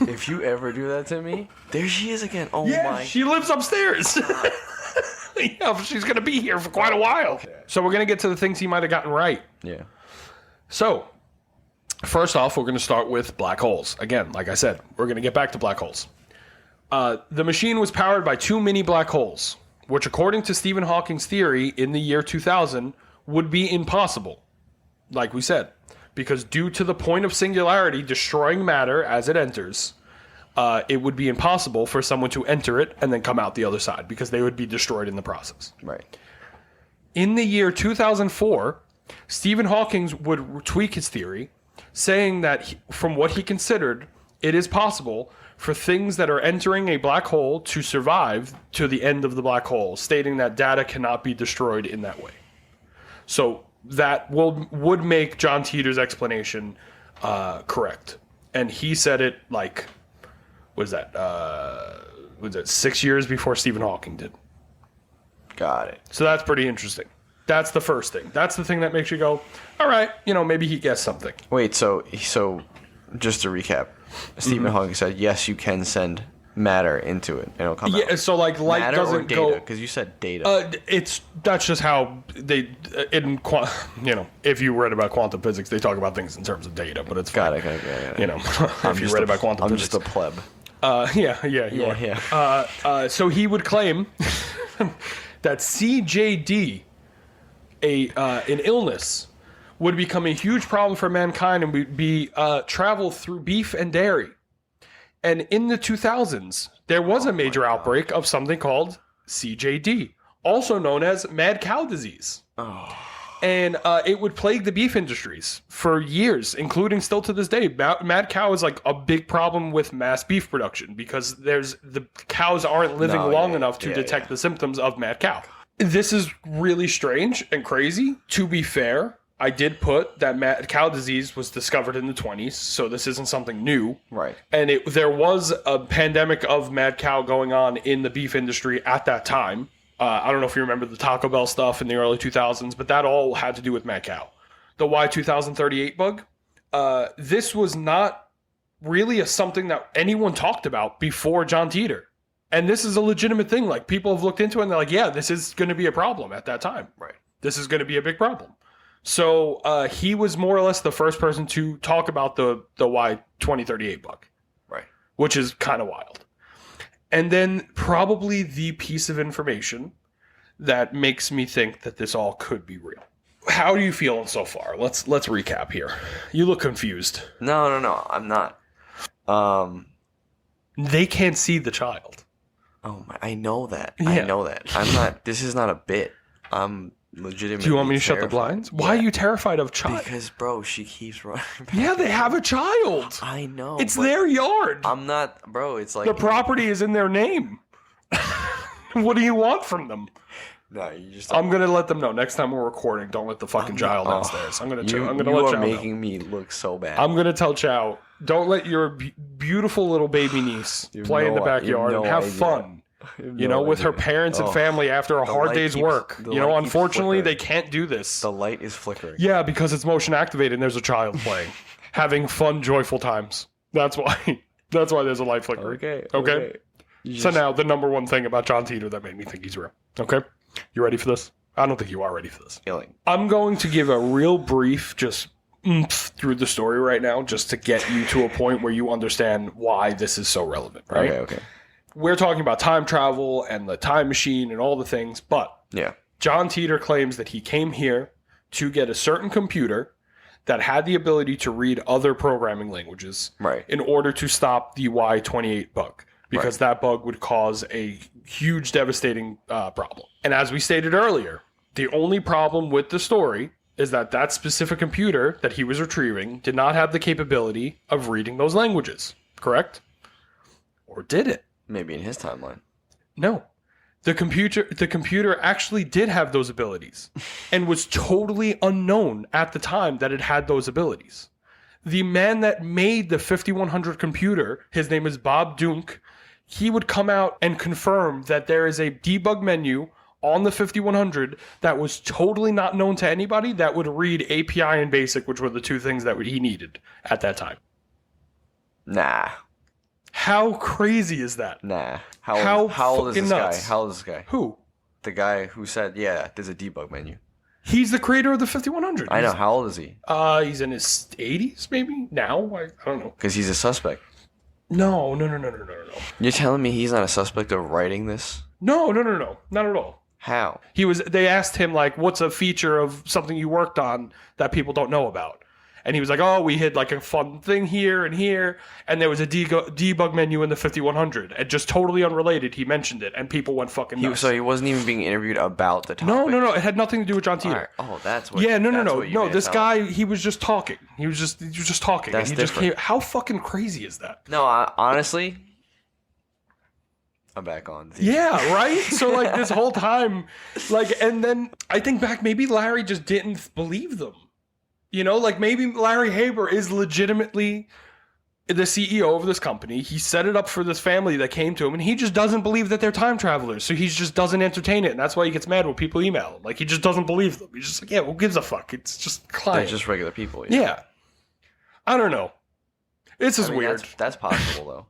if you ever do that to me, there she is again. Oh my!
She lives upstairs. Yeah, she's gonna be here for quite a while. So we're gonna get to the things he might have gotten right.
Yeah.
So first off, we're gonna start with black holes. Again, like I said, we're gonna get back to black holes. The machine was powered by 2 mini black holes, which according to Stephen Hawking's theory in the year 2000 would be impossible, like we said, because due to the point of singularity destroying matter as it enters, it would be impossible for someone to enter it and then come out the other side because they would be destroyed in the process.
Right.
In the year 2004, Stephen Hawking would tweak his theory, saying that from what he considered, it is possible for things that are entering a black hole to survive to the end of the black hole, stating that data cannot be destroyed in that way. So that would make John Titor's explanation correct. And he said it like, was that 6 years before Stephen Hawking did.
Got it.
So that's pretty interesting. That's the first thing. That's the thing that makes you go, all right, maybe he guessed something.
Wait, so just to recap, Stephen Hawking said, yes, you can send matter into it and it'll come out.
Yeah, so like light
matter
doesn't
or data?
go.
Because you said data.
That's just how they if you read about quantum physics, they talk about things in terms of data, but it's
got it.
If you read about quantum physics,
I'm just a pleb.
Yeah. So he would claim that CJD, an illness, would become a huge problem for mankind and would be traveled through beef and dairy. And in the 2000s, there was a major outbreak of something called CJD, also known as mad cow disease.
Oh.
And it would plague the beef industries for years, including still to this day. Mad cow is like a big problem with mass beef production because the cows aren't living long enough to detect the symptoms of mad cow. This is really strange and crazy. To be fair, I did put that mad cow disease was discovered in the 20s, so this isn't something new.
Right.
And there was a pandemic of mad cow going on in the beef industry at that time. I don't know if you remember the Taco Bell stuff in the early 2000s, but that all had to do with mad cow. The Y2038 bug, this was not really something that anyone talked about before John Titor. And this is a legitimate thing. Like, people have looked into it and they're like, yeah, this is going to be a problem at that time.
Right.
This is going to be a big problem. So he was more or less the first person to talk about the Y2038 bug.
Right.
Which is kind of wild. And then probably the piece of information that makes me think that this all could be real. How are you feeling so far? Let's recap here. You look confused.
No, I'm not.
They can't see the child.
Oh my! I know that.
Yeah.
I know that. I'm not. This is not a bit. I'm legitimately.
Do you want me to
terrified.
shut the blinds? Why are you terrified of child?
Because, bro, she keeps running back.
Yeah, they have a child.
I know.
It's their yard.
I'm not, bro. It's like
the property is in their name. What do you want from them?
No, you just.
I'm gonna let them know next time we're recording. Don't let the fucking child downstairs. I'm gonna let Chow know.
Making me look so bad.
I'm gonna tell Chow. Don't let your beautiful little baby niece play in the backyard and have fun. With her parents and family after a hard day's work. Unfortunately, they can't do this.
The light is flickering.
Yeah, because it's motion activated and there's a child playing, having fun, joyful times. That's why. That's why there's a light flickering. Okay. So now the number one thing about John Titor that made me think he's real. Okay. You ready for this? I don't think you are ready for this. I'm going to give a real brief, just through the story right now, just to get you to a point where you understand why this is so relevant, right?
Okay.
We're talking about time travel and the time machine and all the things, but John Titor claims that he came here to get a certain computer that had the ability to read other programming languages in order to stop the Y28 bug. Because that bug would cause a huge, devastating problem. And as we stated earlier, the only problem with the story is that specific computer that he was retrieving did not have the capability of reading those languages. Correct? Or did it?
Maybe in his timeline.
No. The computer actually did have those abilities and was totally unknown at the time that it had those abilities. The man that made the 5100 computer, his name is Bob Dunk, he would come out and confirm that there is a debug menu on the 5100 that was totally not known to anybody that would read API and BASIC, which were the two things that he needed at that time.
Nah.
How crazy is that?
Nah. How old is this guy? How old is this guy?
Who?
The guy who said, yeah, there's a debug menu.
He's the creator of the 5100.
I know. How old is he?
He's in his 80s, maybe? Now? I don't know.
Because he's a suspect.
No.
You're telling me he's not a suspect of writing this?
No. Not at all.
How?
They asked him, like, what's a feature of something you worked on that people don't know about? And he was like, oh, we hid like a fun thing here and here. And there was a debug menu in the 5100. And just totally unrelated, he mentioned it. And people went fucking nuts.
So he wasn't even being interviewed about the topic?
No. It had nothing to do with John Titor.
Right. Oh, that's what...
Yeah, no. This guy, he was just talking. He was just talking.
That's
and he
different.
just came... How fucking crazy is that?
No, honestly... I'm back on.
Yeah, right? So, like, this whole time, like, and then I think back, maybe Larry just didn't believe them. You know, like, maybe Larry Haber is legitimately the CEO of this company. He set it up for this family that came to him, and he just doesn't believe that they're time travelers. So he just doesn't entertain it, and that's why he gets mad when people email him. Like, he just doesn't believe them. He's just like, yeah, who gives a fuck? It's just clients.
They're just regular people.
Yeah. I don't know. This is weird.
That's possible, though.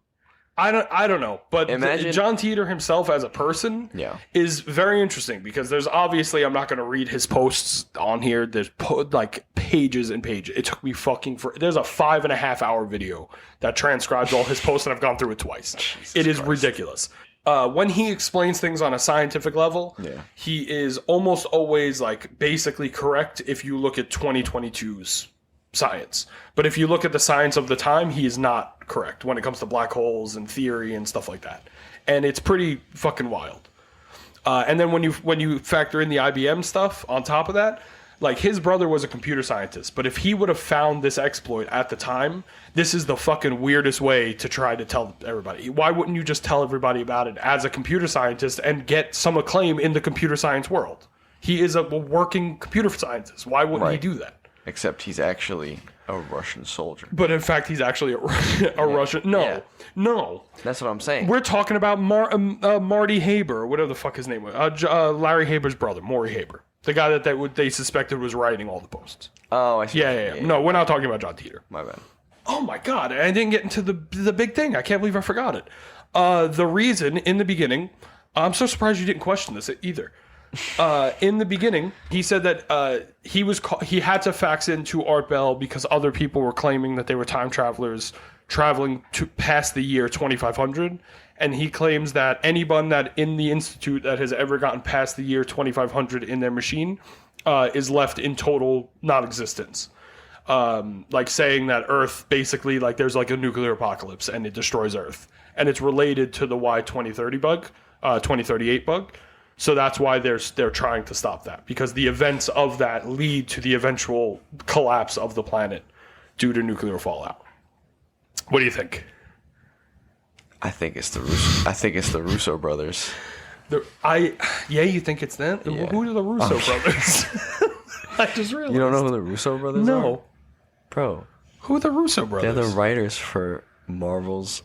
I don't know, but John Titor himself as a person is very interesting because there's obviously, I'm not going to read his posts on here. There's like pages and pages. It took me there's a 5.5 hour video that transcribes all his posts, and I've gone through it twice. It is ridiculous. When he explains things on a scientific level, he is almost always like basically correct if you look at 2022's science. But if you look at the science of the time, he is not correct when it comes to black holes and theory and stuff like that. And it's pretty fucking wild. And then when you factor in the IBM stuff on top of that, like his brother was a computer scientist, but if he would have found this exploit at the time, this is the fucking weirdest way to try to tell everybody. Why wouldn't you just tell everybody about it as a computer scientist and get some acclaim in the computer science world? He is a working computer scientist. Why wouldn't he do that?
Except he's actually a Russian soldier.
But in fact, he's actually a Russian. No.
That's what I'm saying.
We're talking about Marty Haber, whatever the fuck his name was. Larry Haber's brother, Maury Haber. The guy that they suspected was writing all the posts.
Oh, I see.
Yeah. No, we're not talking about John Titor.
My bad.
Oh my God, I didn't get into the big thing. I can't believe I forgot it. The reason, in the beginning, I'm so surprised you didn't question this either. In the beginning, he said that he had to fax into Art Bell because other people were claiming that they were time travelers traveling to past the year 2500, and he claims that anyone that in the institute that has ever gotten past the year 2500 in their machine is left in total non-existence. Like saying that Earth basically, like there's like a nuclear apocalypse and it destroys Earth, and it's related to the Y2030 bug, 2038 bug. So that's why they're trying to stop that, because the events of that lead to the eventual collapse of the planet due to nuclear fallout. What do you think?
I think it's the Russo brothers.
You think it's them? Yeah. Who are the Russo brothers? I just realized.
You don't know who the Russo brothers are?
No.
Bro.
Who are the Russo brothers?
They're the writers for Marvel's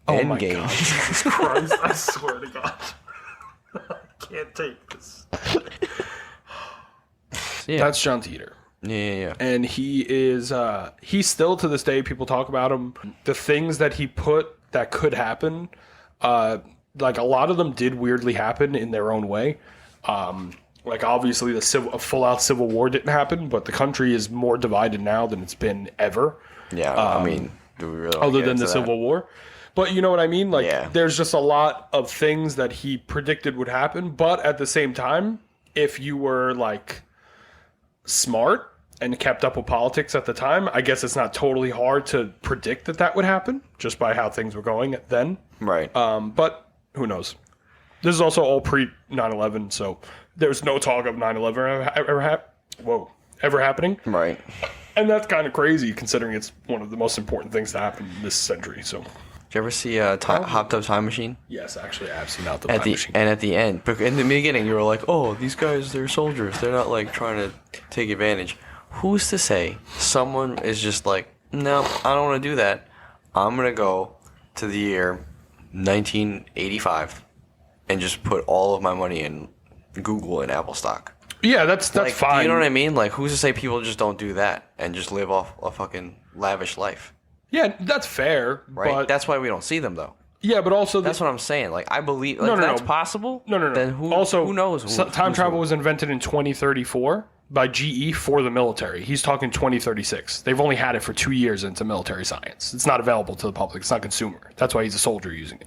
Endgame.
My God.
Jesus Christ, I swear to God. I can't take this. That's John Titor.
Yeah.
And he is, he's still to this day, people talk about him. The things that he put that could happen, like a lot of them did weirdly happen in their own way. Like obviously a full-out civil war didn't happen, but the country is more divided now than it's been ever.
Yeah, I mean, do we really
other than the Civil War? But you know what I mean? Like, there's just a lot of things that he predicted would happen. But at the same time, if you were like smart and kept up with politics at the time, I guess it's not totally hard to predict that would happen just by how things were going then.
Right.
But who knows? This is also all pre 9/11, so there's no talk of 9/11 ever happening.
Right.
And that's kind of crazy considering it's one of the most important things to happen this century. So.
Did you ever see a Hot Tub Time Machine?
Yes, actually, I've seen Hot Tub Time Machine.
And at the end, in the beginning, you were like, oh, these guys, they're soldiers. They're not, like, trying to take advantage. Who's to say someone is just like, no, I don't want to do that. I'm going to go to the year 1985 and just put all of my money in Google and Apple stock.
Yeah, that's
like,
fine.
You know what I mean? Like, who's to say people just don't do that and just live off a fucking lavish life?
Yeah, that's fair.
Right?
But
that's why we don't see them, though.
Yeah, but also...
That's what I'm saying. Like, I believe... Like, that's possible?
No.
Then who knows?
Time travel was invented in 2034 by GE for the military. He's talking 2036. They've only had it for 2 years into military science. It's not available to the public. It's not consumer. That's why he's a soldier using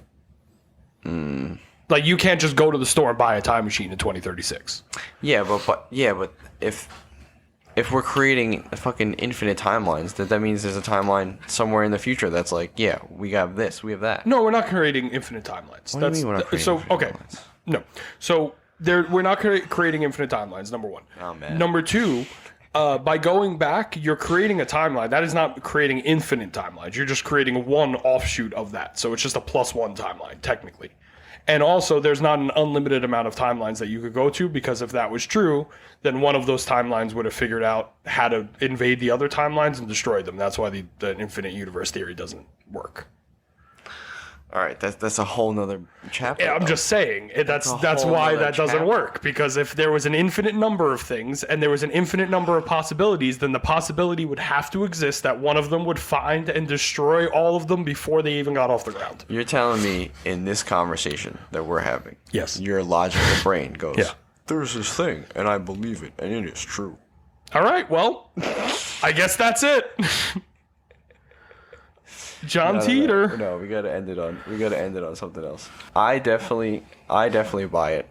it. Like, you can't just go to the store and buy a time machine in 2036.
Yeah, but if... if we're creating fucking infinite timelines, that means there's a timeline somewhere in the future that's like, yeah, we have this, we have that.
No, we're not creating infinite timelines.
What do you mean we're not creating infinite timelines?
No. So we're not creating infinite timelines, number one.
Oh, man.
Number two, by going back, you're creating a timeline. That is not creating infinite timelines. You're just creating one offshoot of that. So it's just a +1 timeline, technically. And also, there's not an unlimited amount of timelines that you could go to, because if that was true, then one of those timelines would have figured out how to invade the other timelines and destroy them. That's why the infinite universe theory doesn't work.
All right, that's a whole nother chapter.
Yeah, I'm just saying that's why that doesn't work, because if there was an infinite number of things and there was an infinite number of possibilities, then the possibility would have to exist that one of them would find and destroy all of them before they even got off the ground.
You're telling me in this conversation that we're having,
yes,
your logical brain goes,
yeah,
there's this thing and I believe it and it is true.
All right, well, I guess that's it. John Titor.
No, we gotta end it on something else. I definitely buy it.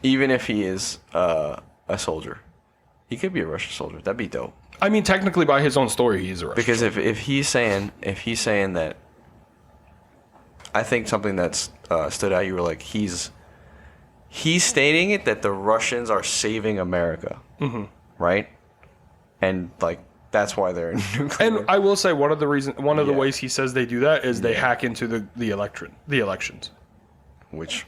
Even if he is a soldier, he could be a Russian soldier. That'd be dope.
I mean, technically, by his own story, he's a Russian.
Because if he's saying that, I think something that's stood out. You were like, he's stating it that the Russians are saving America, right? And like. That's why they're nuclear.
And I will say one of the ways he says they do that is they hack into the elections, which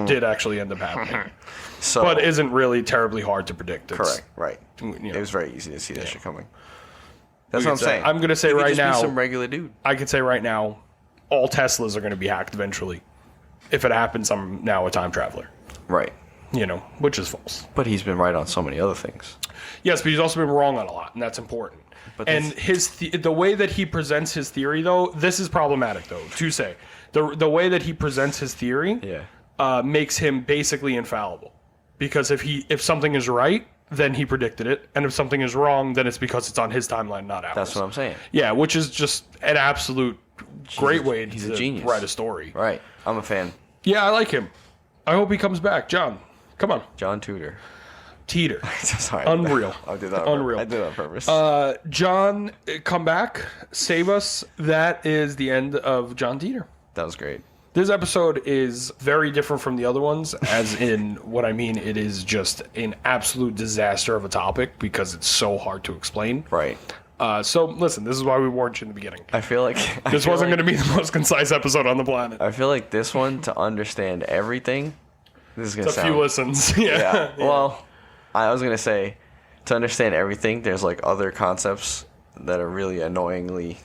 did actually end up happening. So, but isn't really terribly hard to predict.
Correct, right? It was very easy to see that shit coming. That's what I'm saying.
I'm gonna say right now,
some regular dude.
I could say right now, all Teslas are going to be hacked eventually. If it happens, I'm now a time traveler.
Right.
Which is false.
But he's been right on so many other things.
Yes, but he's also been wrong on a lot, and that's important. And the way that he presents his theory, though, this is problematic, though, to say. The way that he presents his theory makes him basically infallible. Because if something is right, then he predicted it. And if something is wrong, then it's because it's on his timeline, not ours.
That's what I'm saying.
Yeah, which is just an absolute great way
to a genius.
Write a story.
Right. I'm a fan.
Yeah, I like him. I hope he comes back. John, come on.
John Titor.
Sorry. Unreal.
I did that.
Unreal.
I did that on purpose.
John, come back. Save us. That is the end of John Titor.
That was great.
This episode is very different from the other ones, as in what I mean, it is just an absolute disaster of a topic because it's so hard to explain.
Right.
So, listen, this is why we warned you in the beginning.
I feel like...
This wasn't going to be the most concise episode on the planet.
I feel like this one, to understand everything... This is going to sound...
a few listens. Yeah.
Well... I was gonna say, to understand everything, there's like other concepts that are really annoyingly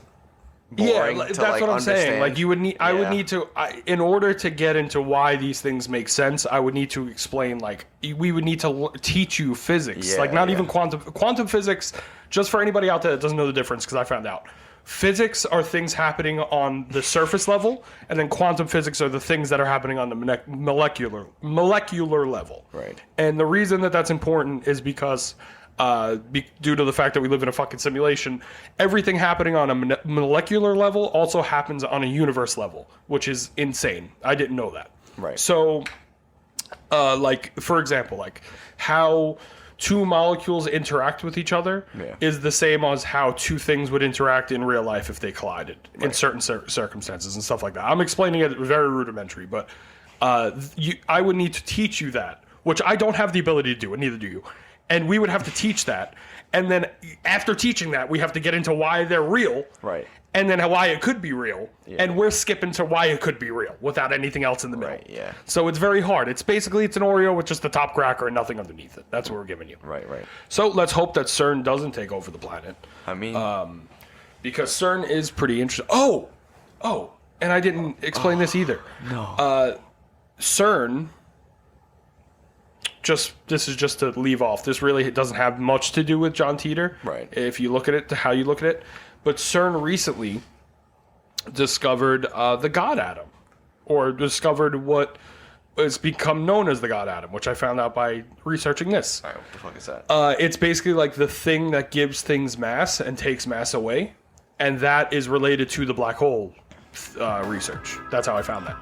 boring.
Yeah, that's what I'm saying. Like you would need, I would need to, in order to get into why these things make sense, I would need to explain. Like we would need to teach you physics, like not even quantum physics. Just for anybody out there that doesn't know the difference, because I found out. Physics are things happening on the surface level, and then quantum physics are the things that are happening on the molecular level.
Right.
And the reason that that's important is because due to the fact that we live in a fucking simulation, everything happening on a molecular level also happens on a universe level, which is insane. I didn't know that.
Right.
So, like, for example, like how two molecules interact with each other is the same as how two things would interact in real life if they collided in certain circumstances and stuff like that. I'm explaining it very rudimentary, but I would need to teach you that, which I don't have the ability to do, and neither do you. And we would have to teach that. And then after teaching that, we have to get into why they're real.
Right.
And then why it could be real. Yeah. And we're skipping to why it could be real without anything else in the middle.
Right, yeah.
So it's very hard. It's an Oreo with just the top cracker and nothing underneath it. That's what we're giving you.
Right.
So let's hope that CERN doesn't take over the planet.
I mean...
because CERN is pretty interesting. Oh, and I didn't explain this either.
No.
CERN... This is just to leave off. This really doesn't have much to do with John Titor.
Right.
If you look at it, how you look at it. But CERN recently discovered the God atom, or discovered what has become known as the God atom, which I found out by researching this.
All right, what the fuck is that?
It's basically like the thing that gives things mass and takes mass away, and that is related to the black hole research. That's how I found that.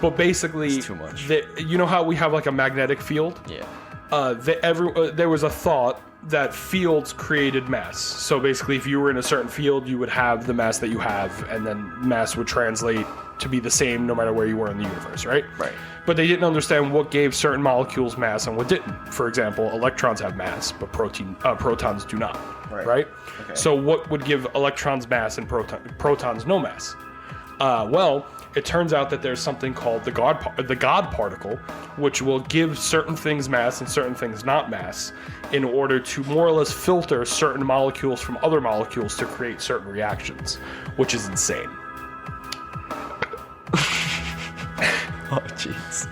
But basically,
it's too much.
you know how we have like a magnetic field?
Yeah.
there was a thought that fields created mass. So basically, if you were in a certain field, you would have the mass that you have, and then mass would translate to be the same no matter where you were in the universe, right?
Right.
But they didn't understand what gave certain molecules mass and what didn't. For example, electrons have mass, but protons do not. Right?
Okay.
So what would give electrons mass and protons no mass? Well, it turns out that there's something called the God particle, which will give certain things mass and certain things not mass in order to more or less filter certain molecules from other molecules to create certain reactions, which is insane.
Oh, jeez.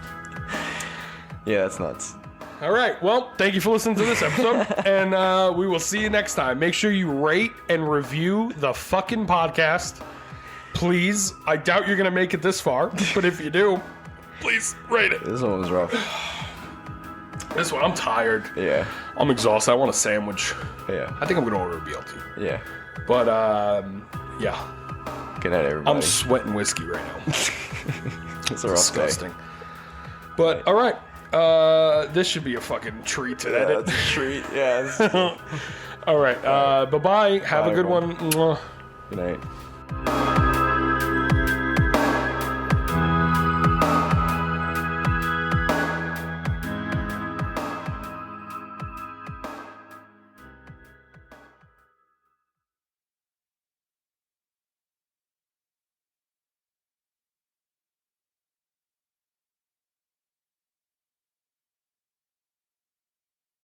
Yeah, that's nuts.
All right. Well, thank you for listening to this episode, and we will see you next time. Make sure you rate and review the fucking podcast. Please. I doubt you're going to make it this far, but if you do, please rate it.
This one was rough.
This one, I'm tired.
Yeah.
I'm exhausted. I want a sandwich.
Yeah.
I think I'm going to order a BLT.
Yeah.
But, yeah.
Good night, everybody.
I'm sweating whiskey right now.
It's a rough
Disgusting.
day.
But, all right. This should be a fucking treat to edit.
That's a treat. Yeah.
All right. Bye-bye. Have a good
everyone.
one.
Good night.